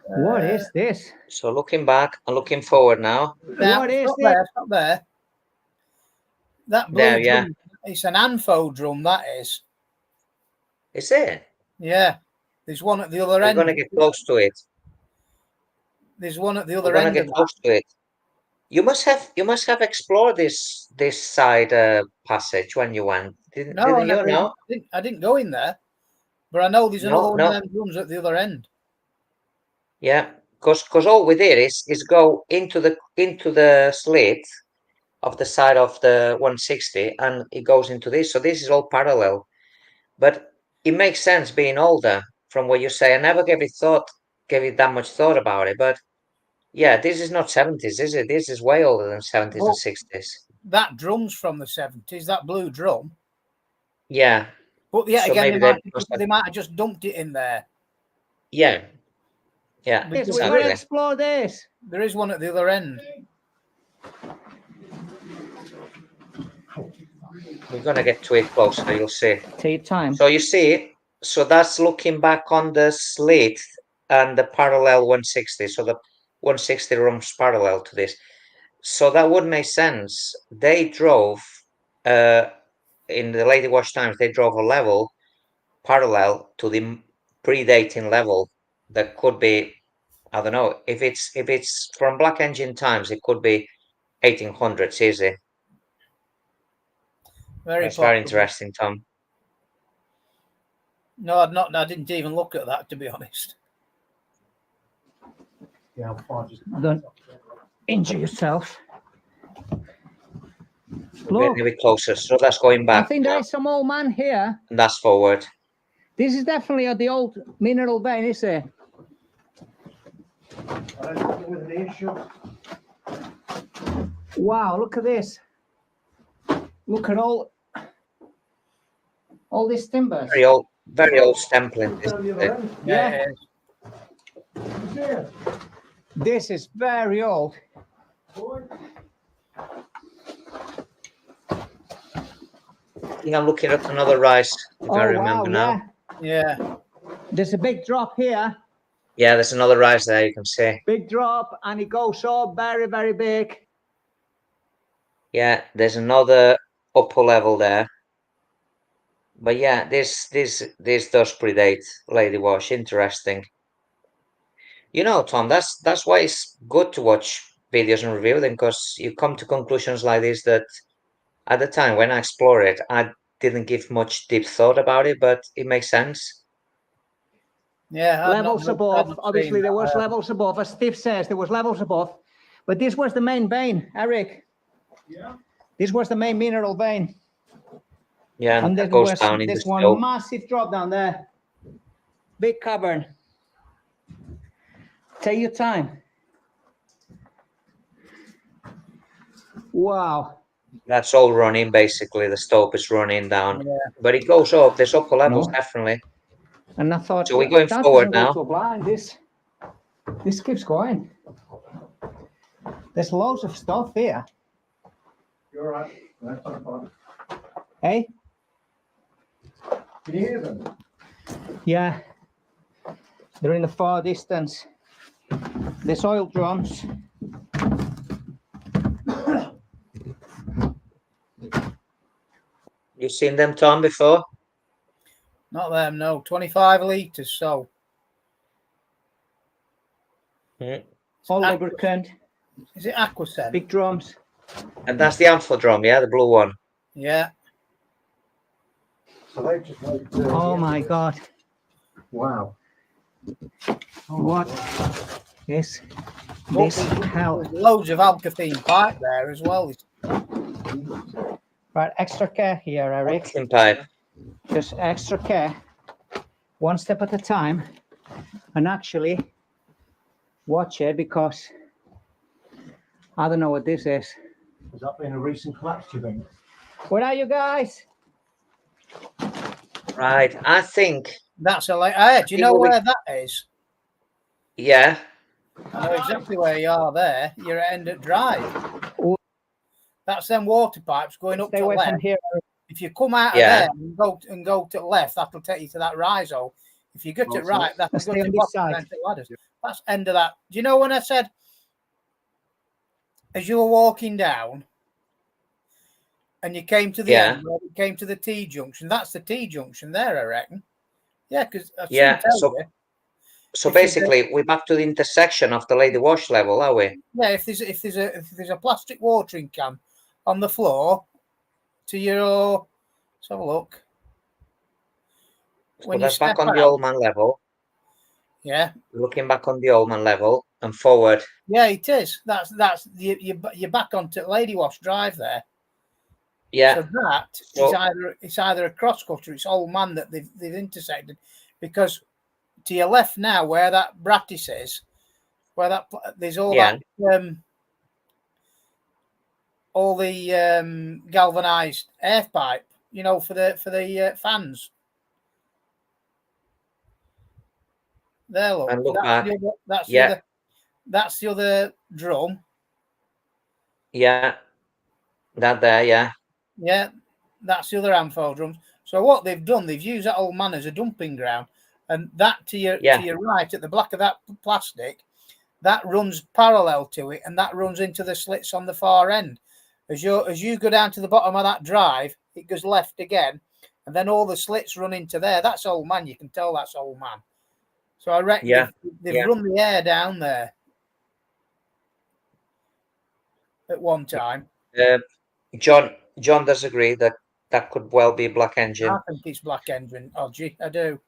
what is this? So looking back and looking forward now. Now, What is stop this? there. Stop there. That blue There, yeah. drum. It's an ANFO drum. That is. Is it? Yeah. There's one at the other We're end. gonna get close to it. There's one at the We're other gonna end of get close to it. You must have explored this side passage when you went. that. No, Didn't you know? I didn't go in there, but I know there's another No, one of them drums at the other end. yeah. Because all we did is go into the slit of the side of the 160 and it goes into this. So this is all parallel. But it makes sense being older from what you say. I never gave it that much thought about it. But yeah, this is not 70s, is it? This is way older than 70s Well, and 60s. that drum's from the 70s, that blue drum. Yeah. But yet So again, maybe they might have just dumped it in there. yeah. Yeah. Yes, we Exactly. gotta explore this. There is one at the other end. We're gonna get to it closer, you'll see. Take time. So you see, so that's looking back on the slit and the parallel 160. So the 160 runs parallel to this. So that would make sense. They drove in the Ladywash times, they drove a level parallel to the predating level that could be, I don't know, if it's from Black Engine times, it could be 1800s, easy. That's very interesting, Tom. No, I didn't even look at that, to be honest. yeah, how far just Don't injure yourself. We're Look, getting a bit closer. So that's going I back. think there is some old man here. And that's forward. This is definitely the old mineral vein, is it? Wow, look at this. Look at all these timbers. Very old stempling. Isn't it? Yeah, it is. This is very old. I think I'm looking at another rise, if I remember now. Yeah. Yeah. There's a big drop here. Yeah, there's another rise there, you can see. Big drop, and it goes up very, very big. Yeah, there's another upper level there. But yeah, this does predate Ladywash. Interesting. You know, Tom, that's why it's good to watch videos and review them, because you come to conclusions like this that at the time when I explore it, I didn't give much deep thought about it, but it makes sense. Yeah. Levels above. Obviously, there was levels above. As Steve says, there was levels above. But this was the main vein, Eric. Yeah. This was the main mineral vein. Yeah, and that there goes was down in the this one stope. massive drop down there. Big cavern. Take your time. Wow. That's all running, basically. The stope is running down. Yeah. But it goes up. There's upper levels, No. definitely. And I thought, So we're going that forward doesn't go now. to a blind. This keeps going. There's loads of stuff here. You're right. That's not fun. Hey? Can you hear them? Yeah. They're in the far distance. There's oil drums. You seen them, Tom, before? Not them, no. 25 litres, so. All lubricant. Is it Aquascent? Big drums. And that's the amphidrum, yeah, the blue one. Yeah. So they've just made, Oh my God. wow. What is But this hell? there's loads of alkathene pipe there as well. Right, extra care here, Eric. Thin pipe. Just extra care. One step at a time. And actually, watch it because I don't know what this is. Has that been a recent collapse, do you think? Where are you guys? Right, I think, That's a hey, do you know where that is? yeah. I know exactly where you are there. You're at End at Drive. Oh. That's them water pipes going up Stay to away left. from here. If you come out Yeah. of there and go to the left, that'll take you to that rhizole. If you go to right, that'll Let's go stay to on the this bottom side. end of ladders. That's end of that. Do you know when I said as you were walking down and you came to the Yeah. end, where you came to the T junction? That's the T junction there, I reckon. Yeah, because I Yeah, tell so- you. So If you basically, we're back to the intersection of the Ladywash level, are we? Yeah, if there's a plastic watering can on the floor to your, let's have a look. So When you that's back step on the out, old man level. yeah, Looking back on the old man level and forward. yeah, it is. That's you're back onto Ladywash Drive there. Yeah. So that is So- it's either a cross cutter, it's Old Man that they've intersected, because to your left now, where that Brattis is, where that there's all Yeah. that galvanized air pipe, you know, for the fans. There, look. And look That's back. that's the other drum. Yeah. That there, yeah. Yeah, that's the other amphor drums. So what they've done, they've used that Old Man as a dumping ground, and that to your right at the back of that plastic, that runs parallel to it, and that runs into the slits on the far end. As you go down to the bottom of that drive, it goes left again, and then all the slits run into there. That's Old Man. You can tell that's Old Man. So I reckon they've run the air down there at one time. John does agree that that could well be Black Engine. I think it's Black Engine, Odgie. I do.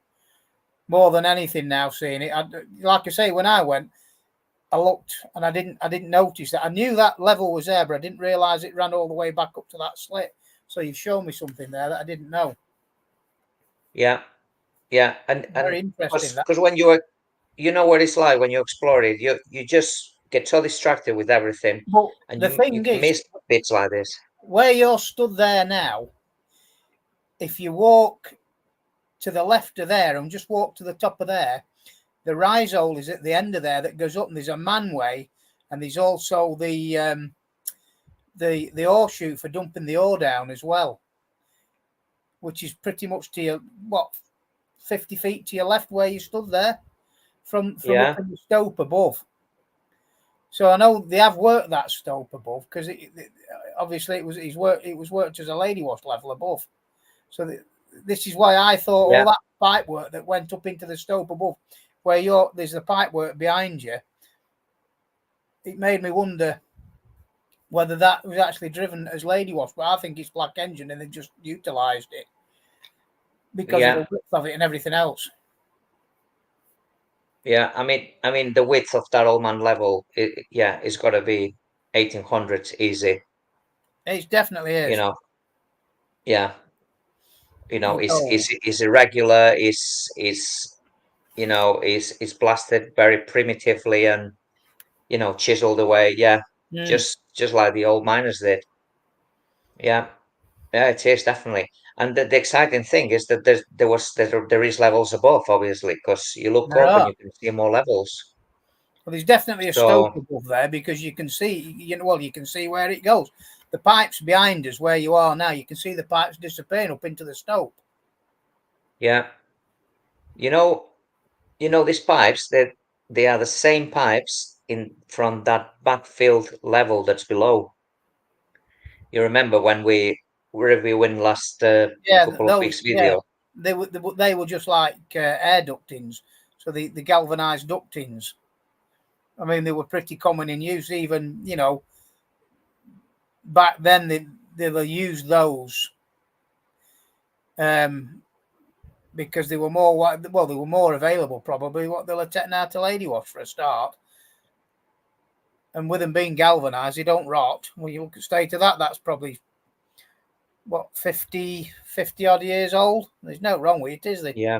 More than anything now, seeing it. Like I say, when I went, I looked and I didn't notice that. I knew that level was there, but I didn't realise it ran all the way back up to that slit. So you've shown me something there that I didn't know. Yeah. Yeah. And Very interesting. Because when you know what it's like when you explore it, you just get so distracted with everything. But and the thing is, miss bits like this. Where you're stood there now, if you walk to the left of there and just walk to the top of there, the rhizole is at the end of there that goes up, and there's a manway, and there's also the ore chute for dumping the ore down as well, which is pretty much to your 50 feet to your left where you stood there from up in the stope above. So I know they have worked that stope above, because obviously it was worked as a Ladywash level above. So this is why I thought all that pipe work that went up into the stope above, where there's the pipe work behind you. It made me wonder whether that was actually driven as Ladywash, but I think it's Black Engine and they just utilised it because of the width of it and everything else. Yeah, I mean the width of that Old Man level, it's got to be 1800s easy. It definitely is. You know, yeah. you know, It's old. is irregular, is you know, is blasted very primitively and, you know, chiseled away. Yeah, just like the old miners did. Yeah, yeah, it is definitely. And the exciting thing is that there is levels above, obviously, because you look There up and are. you can see more levels. Well, there's definitely a stope So above there because you can see, you know, well, you can see where it goes. The pipes behind us, where you are now, you can see the pipes disappearing up into the stope. yeah, you know, these pipes that they are the same pipes in from that backfield level that's below. You remember when we were reviewing last Yeah, couple of those. weeks Yeah, video? they were just like air ductings. So the galvanized ductings. I mean, they were pretty common in use. Even, you know, back then they used those because they were more, well, they were more available probably what they'll take now to Ladywash for a start. And with them being galvanized, they don't rot. Well, you look at state of that, that's probably what, 50 odd years old. There's no wrong with it, is there? Yeah,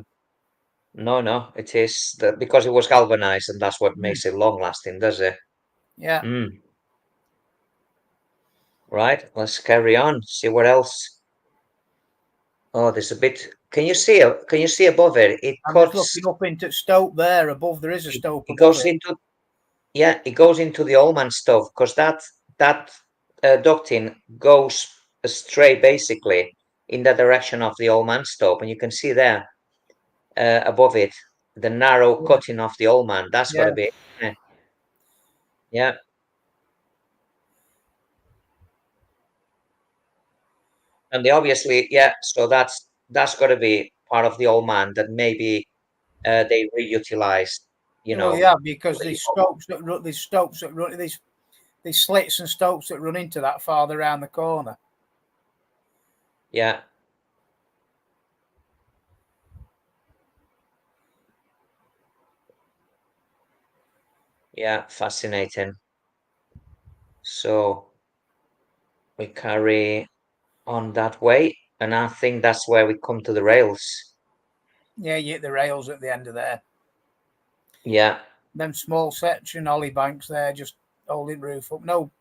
no, it is because it was galvanized, and that's what makes it long lasting, does it? Yeah. Right, let's carry on. See what else. Oh, there's a bit. Can you see? Can you see above it? It I'm just cuts. looking up into stope there above. There is a stope It above goes it. into. Yeah, it goes into the old man stove because that ducting goes straight basically in the direction of the old man stove, and you can see there above it the narrow cutting of the old man. That's got Yeah. to be. Yeah. And they obviously, yeah, so that's got to be part of the old man that maybe they reutilized, you Well, know. yeah, because these stopes that run, these slits and stopes that run into that farther around the corner. Yeah. Yeah, fascinating. So we carry on that way, and I think that's where we come to the rails. Yeah, you hit the rails at the end of there. Yeah. Them small section ollie banks there, just holding roof up. No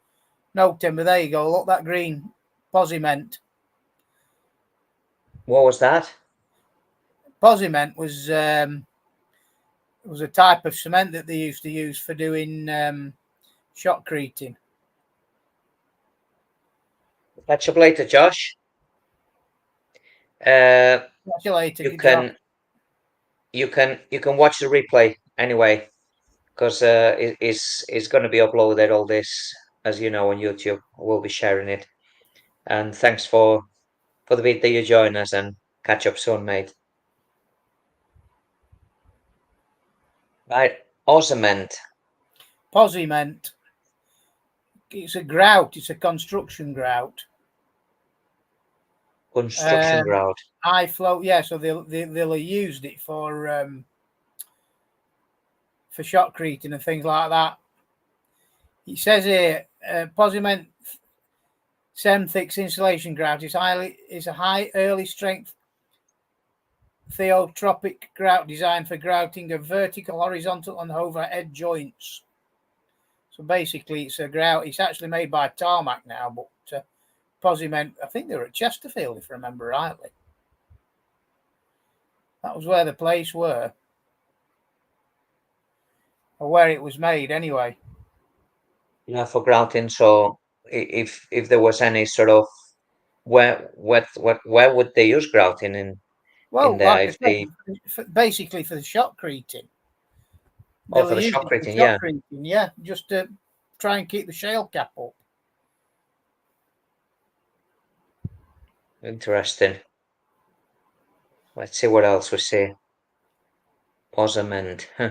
timber. There you go. Look, that green posiment. What was that? Posiment was a type of cement that they used to use for doing shotcreting. Catch up later, Josh. Catch you later. You can watch the replay anyway, because it's going to be uploaded, all this, as you know, on YouTube. We'll be sharing it. And thanks for the bit that you join us, and catch up soon, mate. Right, osament. Posiment. It's a grout. It's a construction grout. Construction grout. High flow. Yeah, so they'll have used it for shotcreting and things like that. It says here, posiment sem-thix insulation grout is a high early strength theotropic grout designed for grouting of vertical, horizontal, and overhead joints. So basically, it's a grout. It's actually made by Tarmac now, but posiment, I think they were at Chesterfield, if I remember rightly. That was where the place were, or where it was made, anyway. Yeah, for grouting. So if there was any sort of where would they use grouting in? Well, In there, like I if they basically for the shotcreting. for They'll the use it for shotcreting, yeah. shotcreting, yeah, just to try and keep the shale cap up. Interesting. Let's see what else we see. Posament. Huh.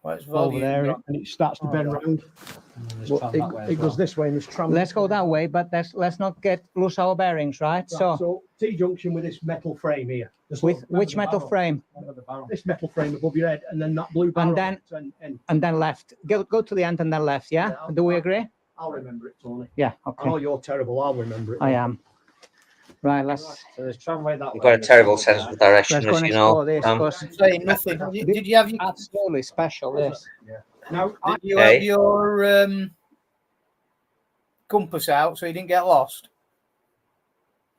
Well, it's Over there, and it starts to bend round. It goes this way in this tram. Let's go that way, but let's not lose our bearings, right? So T-junction with this metal frame here. With which metal frame? This metal frame above your head, and then that blue barrel. And then left. Go to the end and then left, yeah? Do we agree? I'll remember it, Tony. Yeah, I know okay. you're terrible. I'll remember it. I am. Right, let's So there's tramway that way. You've got a and there's terrible tramway sense there. of direction, let's go as and you know. explore this. 'Cause Saying nothing. Did you have your absolutely special this. Now, did you Okay. have your compass out so you didn't get lost?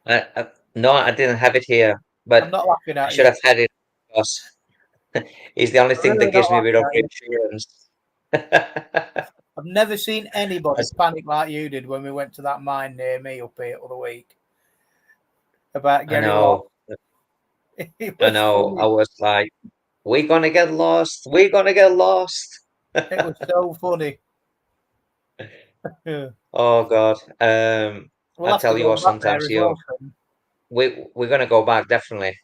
No, I didn't have it here, I'm but not laughing I at should you. have had it because it's the only thing Really that gives me a not bit of laughing reassurance. I've never seen anybody panic like you did when we went to that mine near me up here the other week about I getting lost. know, It I was know. funny. I was like, we're gonna get lost. We're gonna get lost. It was so funny. Yeah. Oh God. We'll I have to tell you go what, back there sometimes as well. we're gonna go back definitely.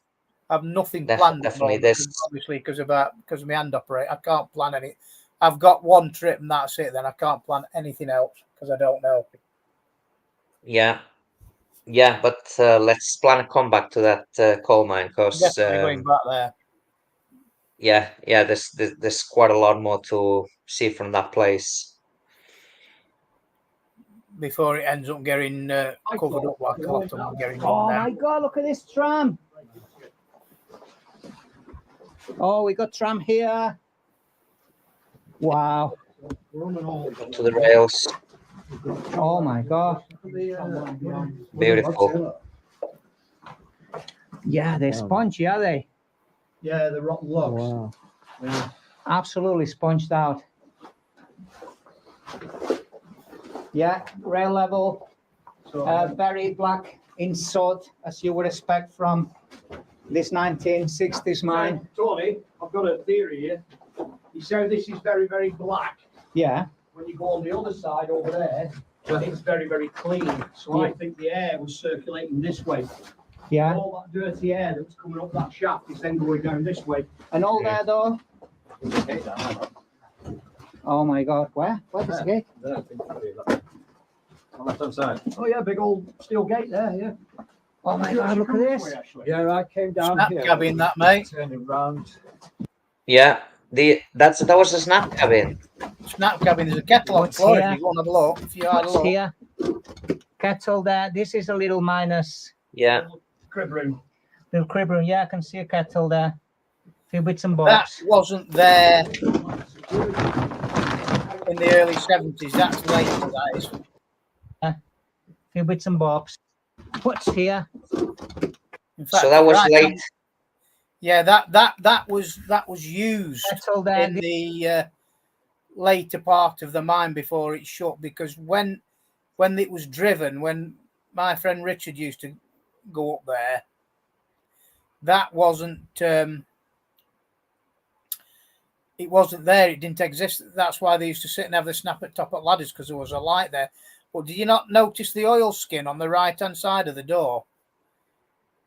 I've nothing planned at the Definitely. moment, This obviously, because of my hand operate. I can't plan any. I've got one trip and that's it. Then I can't plan anything else because I don't know. yeah. But let's plan a comeback to that coal mine because Definitely going back there yeah, there's quite a lot more to see from that place. before it ends up getting covered up like a lot of them getting Oh run my down. God, look at this tram. Oh, we got tram here. Wow. To the rails. Oh my God. Beautiful. Yeah, they're spongy, are they? yeah, the rotten logs. Wow. Yeah. Absolutely sponged out. Yeah, rail level, So, very black in sod, as you would expect from this 1960s mine. Tony, I've got a theory here. You say this is very, very black. Yeah, When you go on the other side over there, it's very, very clean. So I think the air was circulating this way. yeah. All that dirty air that was coming up that shaft is then going down this way. And all there though. Oh my God, where? Where's the gate? On the left-hand side. Oh yeah, big old steel gate there, yeah. Oh my God, look at this. Yeah, I came down Snap here. cabin, that mate. Turning round. Yeah, that was a snap cabin. Snap cabin. There's a kettle on the What's floor. here? If you want to have a look, if you had a What's look. here? Kettle there. This is a little minus. Yeah, Crib room. Little crib room. Yeah, I can see a kettle there. Few bits and That bobs. wasn't there in the early 70s. That's later. That is. Few bits and bobs. What's here? In fact, so that was right, late. Yeah, that was used Kettle there. in the later part of the mine before it shut, because when it was driven, when my friend Richard used to go up there, that wasn't it wasn't there. It didn't exist. That's why they used to sit and have the snap at top of ladders, because there was a light there. But did you not notice the oil skin on the right hand side of the door?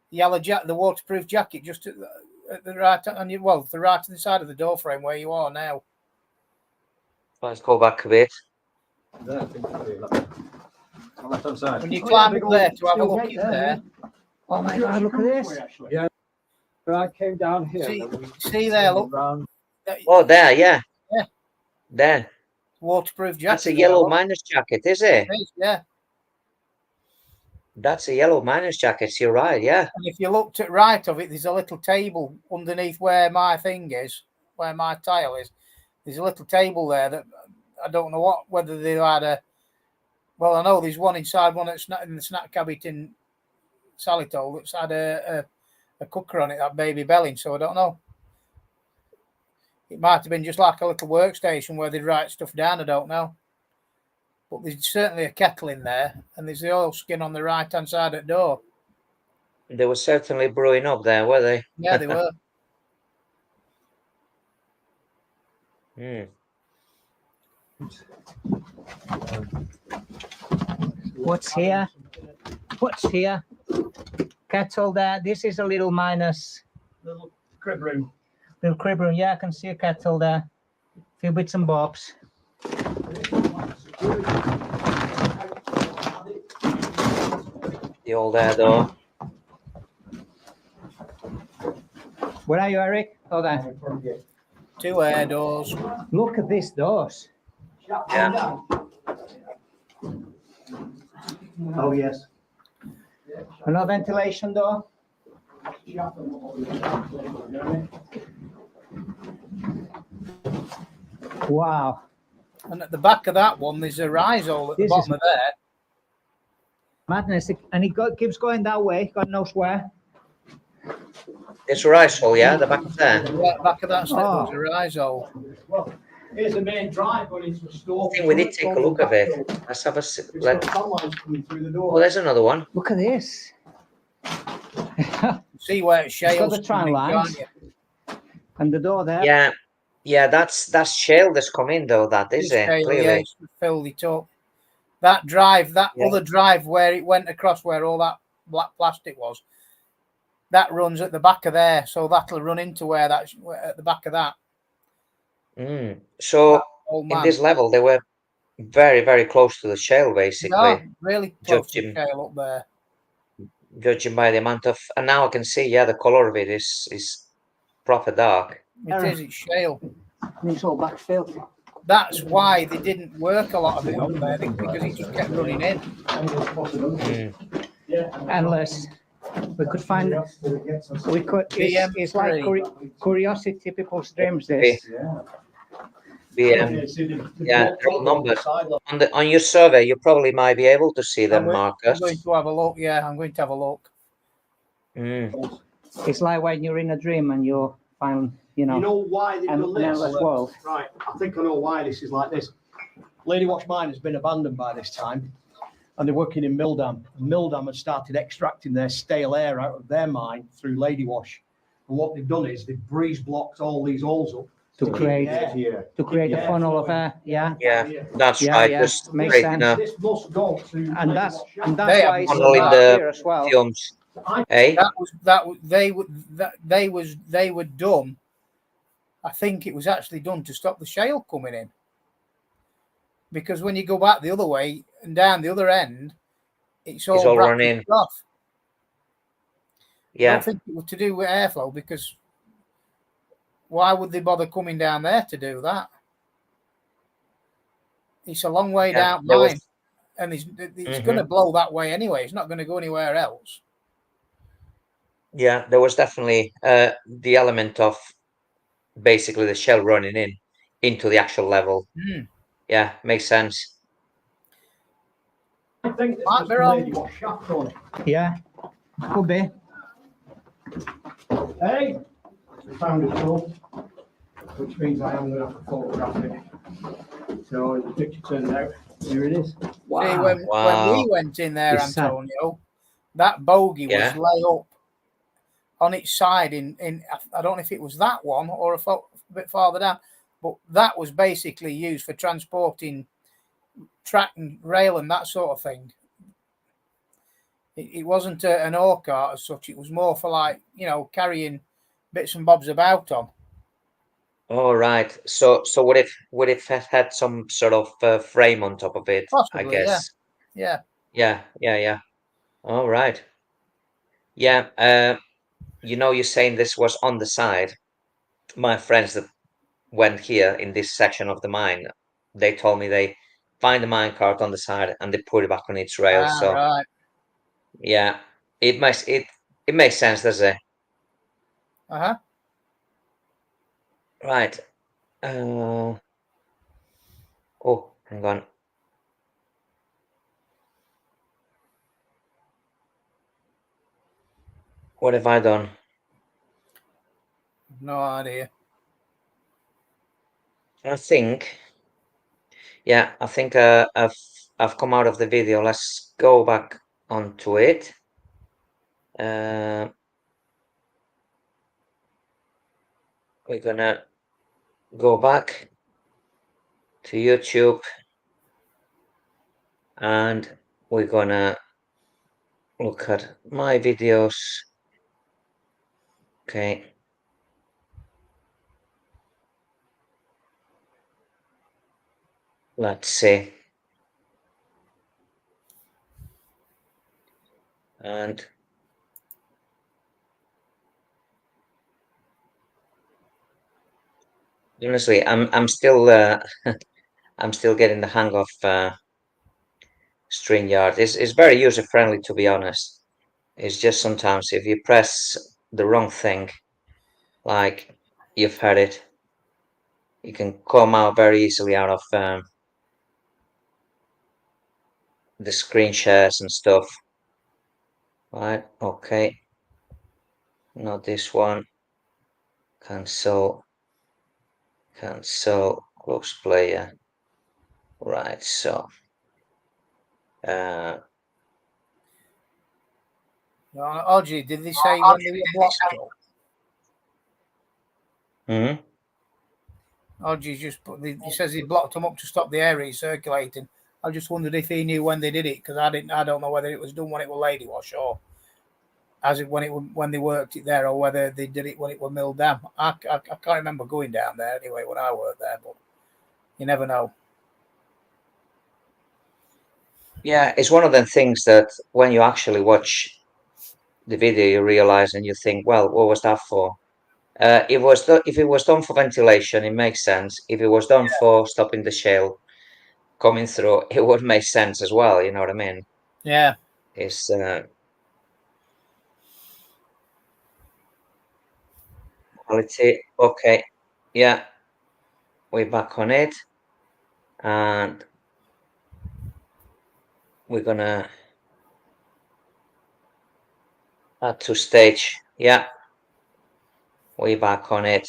Yellow the waterproof jacket just at the right on you, well, the right hand side of the door frame where you are now. Let's go back a bit. On the left-hand side. When you climb up there to have a steel look gate in there, Oh my God, look at this. Yeah. I came down here. see there, look, Round. Oh, there, yeah. Yeah. There. waterproof jacket. That's a there, yellow look. miner's jacket, is it? It is, yeah. That's a yellow miner's jacket. You're right, yeah. And if you looked at right of it, there's a little table underneath where my thing is, where my tile is. There's a little table there that I don't know whether they had a. Well, I know there's one inside one that's not in the snack cabinet in Salitol that's had a cooker on it, that Baby Belling. So I don't know. It might have been just like a little workstation where they'd write stuff down. I don't know. But there's certainly a kettle in there, and there's the oil skin on the right hand side of the door. They were certainly brewing up there, were they? Yeah, they were. Hmm. What's here? What's here? Kettle there. This is a little minus. Little crib room. Little crib room. Yeah, I can see a kettle there. Few bits and bobs. The old air door. Where are you, Eric? Oh, there. 2 air doors. Look at this doors. Yeah. Oh, yes. And no ventilation door? Wow. And at the back of that one, there's a rise hole at the This bottom is- of there. Madness. And it keeps going that way, God knows where. It's a rice hole, yeah, the back of there. Yeah, back of that slip, Oh. there's a rise hole. Well, here's the main drive going into a store. I think we did take a look at it. Let's have a It's let. got fan lines coming through the Oh, door. there's another one. Look at this. See where it's It's got shales the tram coming in, lines. can't you? And the door there. Yeah, yeah, that's shale that's come in though. That is It's it shale, clearly. yeah, it's filled it up. That drive, that Yeah. other drive where it went across where all that black plastic was, that runs at the back of there. So that'll run into where that's at the back of that. So Old in man. this level, they were very, very close to the shale, basically. Yeah, really close to Judging, shale up there. judging by the amount of, and now I can see, yeah, the color of it is proper dark. It is, it's shale. And it's all backfilled. That's why they didn't work a lot of it up there because it just kept running in. Unless we could find, we could, it's like curiosity, people's dreams, this. Yeah, they're all numbered. On your survey, you probably might be able to see them, I'm Marcus. going to have a look. Yeah, I'm going to have a look. It's like when you're in a dream and you're finding, You know why they've done an this? endless world. Right, I think I know why this is like this. Ladywash mine has been abandoned by this time, and they're working in Mildam. Mildam has started extracting their stale air out of their mine through Ladywash. And what they've done is they've breeze blocked all these holes up To create, air. a funnel of air, yeah. Yeah, that's Yeah, right. yeah, Just makes creating sense. This must go to And that's They why have it's so funneling dark the here as well. fumes. Hey, They were done. I think it was actually done to stop the shale coming in. Because when you go back the other way and down the other end, it's all running. off. I Yeah, don't think it was to do with airflow because why would they bother coming down there to do that? It's a long way Yeah, down there was- mine, and it's going to blow that way anyway. It's not going to go anywhere else. yeah, there was definitely the element of basically the shell running into the actual level. Yeah, makes sense. I think this Might was be the wrong. Ladywash shaft on it. Yeah, could be. Hey, we found a tool, which means I am going to have to photograph it. So the picture turned out, here it is. See, Wow. when we went in there, It's sad. Antonio, that bogey Yeah. was lay up on its side in I don't know if it was that one or a bit farther down, but that was basically used for transporting track and rail and that sort of thing. It wasn't an ore cart as such. It was more for like, carrying bits and bobs about on. All right. So would it have had some sort of frame on top of it? Possibly, I guess. Yeah. Yeah. All right. Yeah. You're saying this was on the side. My friends that went here in this section of the mine, they told me they find the mine cart on the side and they put it back on its rail. So Right. yeah, it makes sense, does it? Uh-huh. Right. Oh, hang on. What have I done? No idea. I think, I've come out of the video. Let's go back onto it. We're gonna go back to YouTube and we're gonna look at my videos. Okay. Let's see. And honestly, I'm still I'm still getting the hang of StreamYard. It's very user friendly, to be honest. It's just sometimes if you press the wrong thing, like you've had it, you can come out very easily out of the screen shares and stuff. Right, okay. Not this one. Cancel, close player. Right, so Audrey, did they say when they were blocked up? hmm Audrey just put. He says he blocked them up to stop the air recirculating. I just wondered if he knew when they did it because I didn't. I don't know whether it was done when it was Ladywash or as it when they worked it there, or whether they did it when it was milled down. I can't remember going down there anyway when I worked there, but you never know. Yeah, it's one of them things that when you actually watch the video, you realize and you think, well, what was that for? If it was done for ventilation, it makes sense. If it was done for stopping the shale coming through, it would make sense as well. You know what I mean? Yeah. It's quality. Okay, yeah, we're back on it, and we're gonna add to stage. Yeah, we're back on it.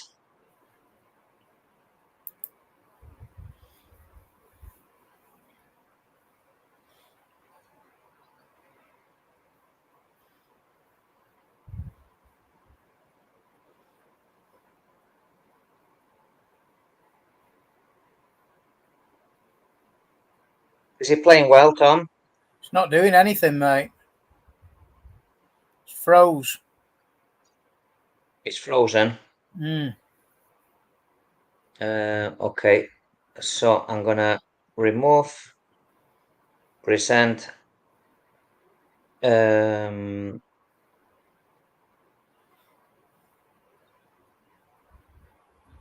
Is he playing well, Tom? It's not doing anything, mate. It's froze. It's frozen. Okay, so I'm gonna remove, present,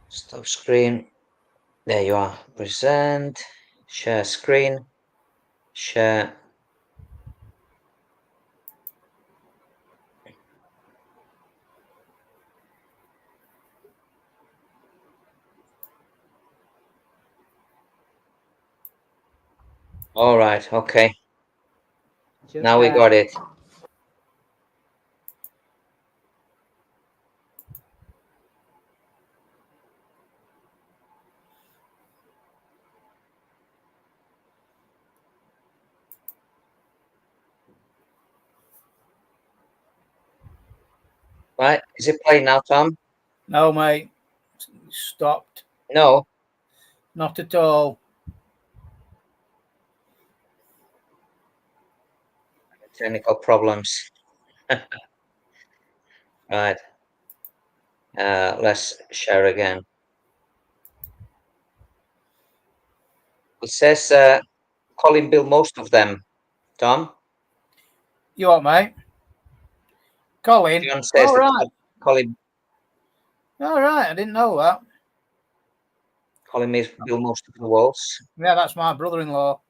stop screen. There you are. Present, share screen, share. All right, okay. Now we got it. Right, is it playing now, Tom? No, mate. Stopped. No. Not at all. Technical problems. Right. Let's share again. It says Colin built most of them, Tom. You what, mate? Colin. John says All right. Colin. All right. I didn't know that. Colin built most of the walls. Yeah, that's my brother-in-law.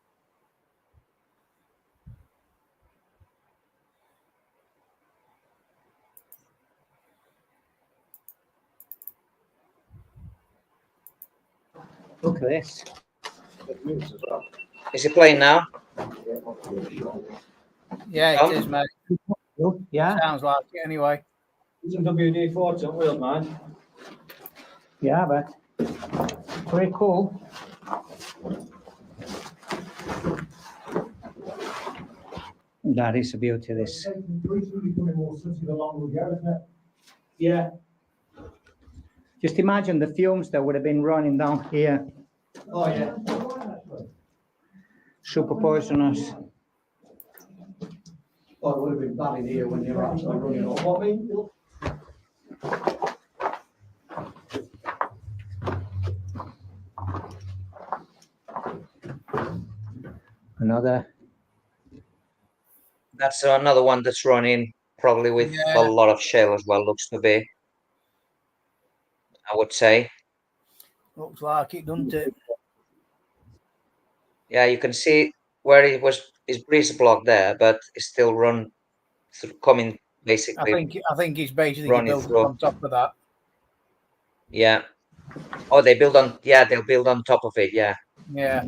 Look at this. Is it playing now? Yeah, Tom? it is, mate. Yeah. Sounds like it anyway. It's a WD-40, don't we, man? Yeah, but very cool. That is the beauty of this. Yeah. Just imagine the fumes that would have been running down here. Oh, yeah. Super poisonous. Oh, it would have been bad in here when you were actually running off. What I mean? Another. That's another one that's running probably with a lot of shale as well, looks to be. I would say. Looks like it, doesn't it? Yeah, you can see where it was it's breeze block there, but it's still run through, coming I basically. think it's basically Run it built through. on top of that. Yeah. Oh, they build on. Yeah, they'll build on top of it. Yeah. Yeah.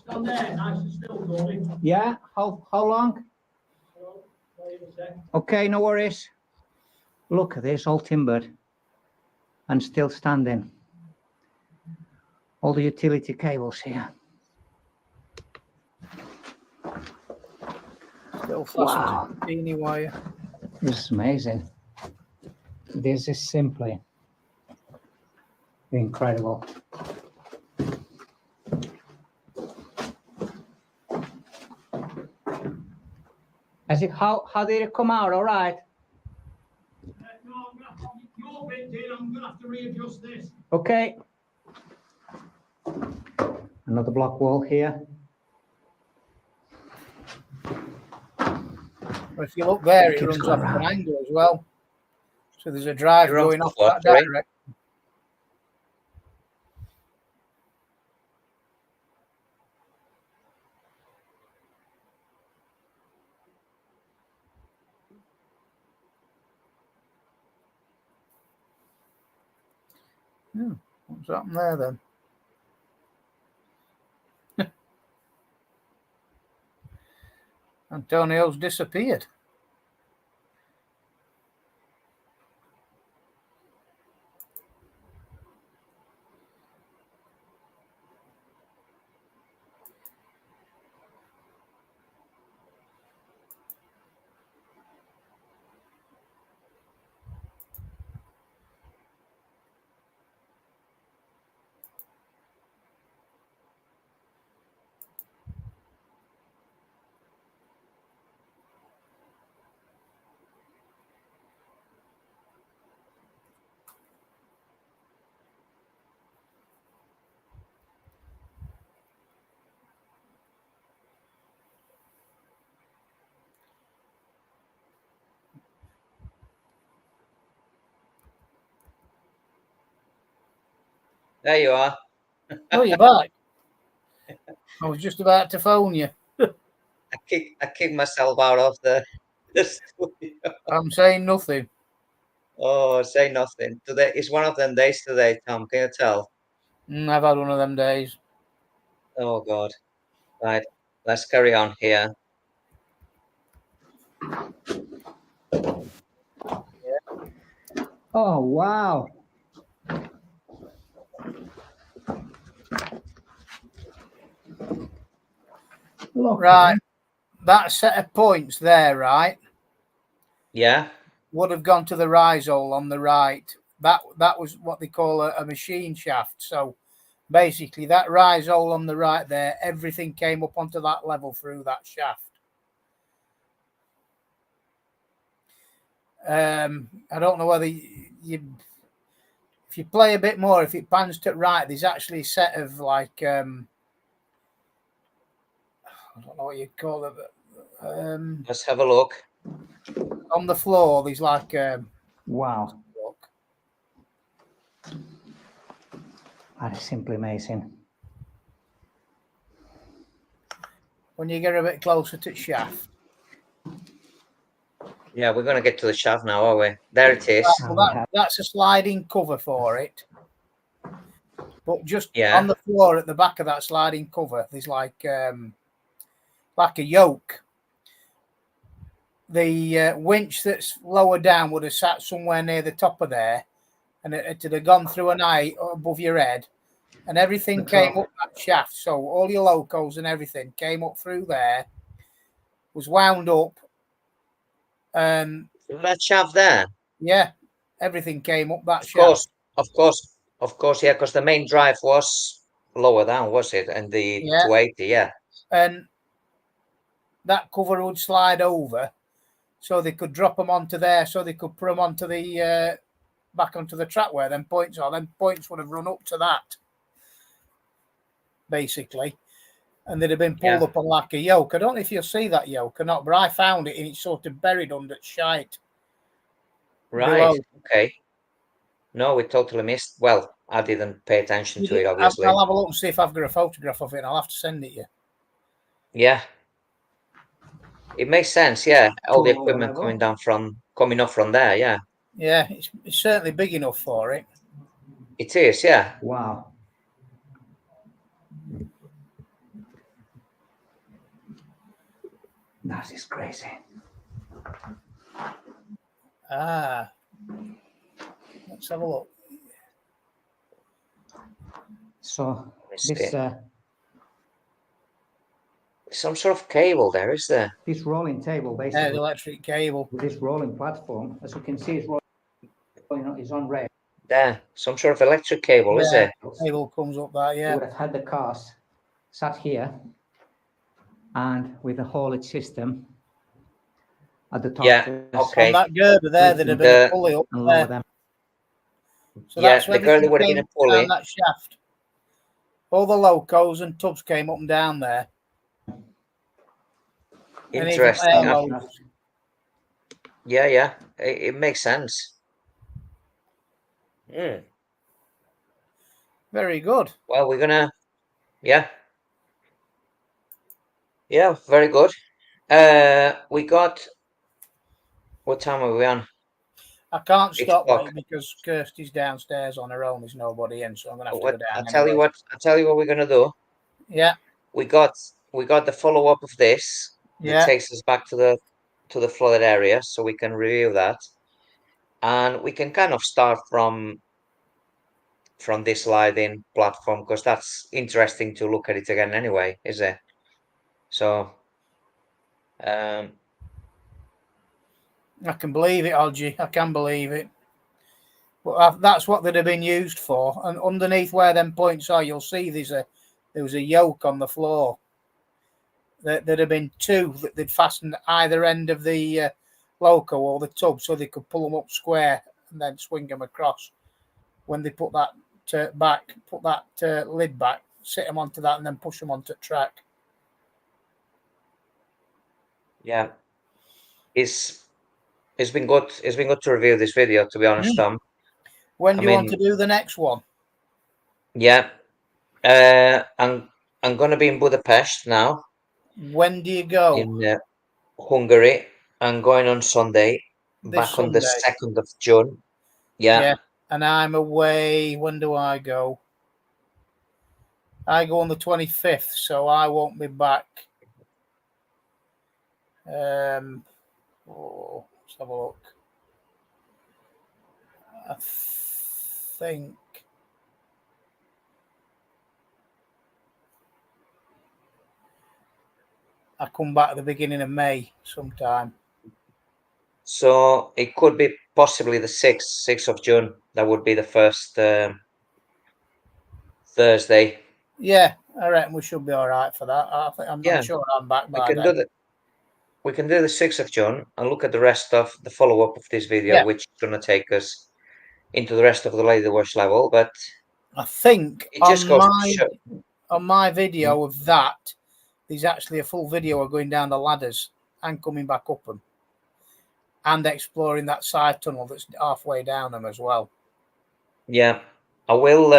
Stand there, nice and still, Tony. Yeah, how long? Wait a sec. Okay, no worries. Look at this, all timbered and still standing. All the utility cables here. Still fastened Wow. to the teeny wire. This is amazing. This is simply incredible. How did it come out? All right. No, I'm gonna have to, your bit, Dean, I'm gonna have to readjust this. Okay. Another block wall here. But if you look there, it Keeps runs going off an round. angle as well. So there's a drive It runs going off off what, that sorry? direction. What's happened there then? Antonio's disappeared. There you are. Oh, you're back. I was just about to phone you. I kicked myself out of the studio. I'm saying nothing. Oh, say nothing. Today is one of them days today, Tom. Can you tell? I've had one of them days. Oh God. Right. Let's carry on here. Oh, wow. Look, Right. That set of points there, right, Yeah. would have gone to the rise hole on the right. That was what they call a machine shaft. So basically that rise hole on the right there, everything came up onto that level through that shaft. I don't know whether if you play a bit more, if it pans to right, there's actually a set of like I don't know what you'd call it. Let's have a look. On the floor, there's like wow. look. That is simply amazing. When you get a bit closer to the shaft. Yeah, we're gonna get to the shaft now, are we? There it is. Well, that's a sliding cover for it. But just Yeah. on the floor at the back of that sliding cover, there's like a yoke. The winch that's lower down would have sat somewhere near the top of there, and it would have gone through an eye above your head, and everything came up that shaft. So all your locos and everything came up through there, was wound up. That shaft there. Yeah, everything came up that shaft. Of course. Yeah, because the main drive was lower down, was it? And the 280, yeah. And that cover would slide over, so they could drop them onto there, so they could put them onto the back onto the track where them points are. Them points would have run up to that, basically, and they'd have been pulled up on like a yoke. I don't know if you'll see that yoke or not, but I found it and it's sort of buried under shite. Right. Below. Okay. No, we totally missed. Well, I didn't pay attention to it, obviously. I'll have a look and see if I've got a photograph of it, and I'll have to send it you. Yeah, It makes sense, yeah. All the Tool or equipment whatever. coming up from there, yeah. Yeah, it's certainly big enough for it. It is, yeah. Wow. That is crazy. Ah, let's have a look. So Let's this see. Some sort of cable there, is there? this rolling table The basically, electric cable. with this rolling platform, as you can see, is on rail. There, some sort of electric cable, is Yeah, there? cable comes up that. You Yeah, would have had the cars sat here, and with the haulage system at the top. Yeah, just okay. on that girder there, there'd have been a pulley up and lower there. them. So Yeah, that's where the girder everything would have been came a pulley. down that shaft. All the locos and tubs came up and down there. And even Interesting. air loaders. Yeah, yeah. It makes sense. Very good. Well, we're gonna, yeah. Yeah, very good. We got, what time are we on? I can't 8 stop o'clock. wait because Kirsty's downstairs on her own. There's nobody in, so I'm gonna have to What, go down I'll tell you anyway. what we're gonna do. Yeah, We got the follow-up of this that yeah. takes us back to the flooded area, so we can review that. And we can kind of start from this sliding platform, because that's interesting to look at it again anyway, is it? So I can believe it, Algie. I can believe it. But that's what they'd have been used for. And underneath where them points are, you'll see there was a yoke on the floor. There'd have been two that they'd fastened either end of the loco or the tub, so they could pull them up square and then swing them across. When they put that lid back, sit them onto that, and then push them onto the track. yeah, it's been good. It's been good to review this video, to be honest, Tom. When do you want to do the next one? Yeah, I'm gonna be in Budapest now. When do you go? In Hungary. I'm going on Sunday. This Back on the Sunday. 2nd of June. Yeah. And I'm away. When do I go? I go on the 25th, so I won't be back. Let's have a look. I think I come back at the beginning of May sometime. So it could be possibly the 6th of June. That would be the first Thursday. Yeah, I reckon we should be all right for that. I'm sure I'm back by then. We can do the 6th of June and look at the rest of the follow-up of this video, which is going to take us into the rest of the Ladywash level. But I think it just goes to show. On my video of that, there's actually a full video of going down the ladders and coming back up them and exploring that side tunnel that's halfway down them as well. Yeah, I will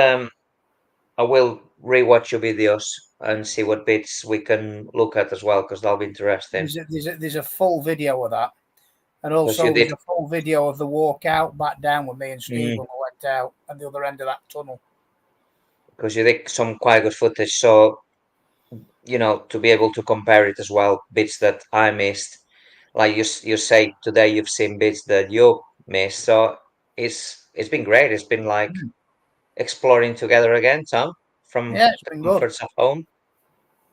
rewatch your videos and see what bits we can look at as well, because that'll be interesting. There's a full video of that, and also there's a full video of the walk out back down with me and Steve when we went out at the other end of that tunnel. Because you did some quite good footage, so to be able to compare it as well, bits that I missed, like you say today, you've seen bits that you missed, so it's been great. It's been like exploring together again, Tom, from the comforts of home.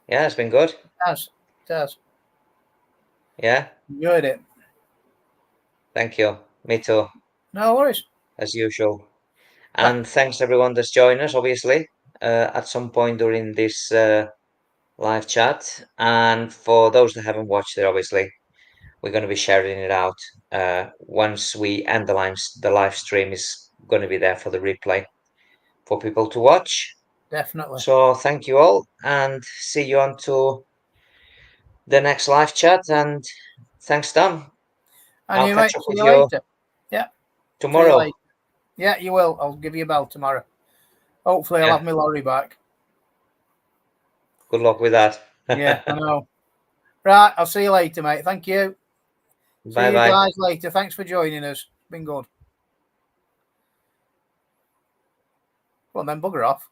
Yeah, it's been good. It has. Yeah. Enjoyed it. Thank you. Me too. No worries. As usual. And thanks everyone that's joined us, obviously, at some point during this live chat. And for those that haven't watched it, obviously, we're going to be sharing it out. Once we end the live stream is going to be there for the replay for people to watch. Definitely. So thank you all, and see you on to the next live chat. And thanks, Tom. And I'll catch up with you later. Yeah. Tomorrow. You yeah, you will. I'll give you a bell tomorrow. Hopefully, I'll have my lorry back. Good luck with that. Yeah, I know. Right, I'll see you later, mate. Thank you. See Bye you bye. guys later. Thanks for joining us. Been good. Well, then bugger off.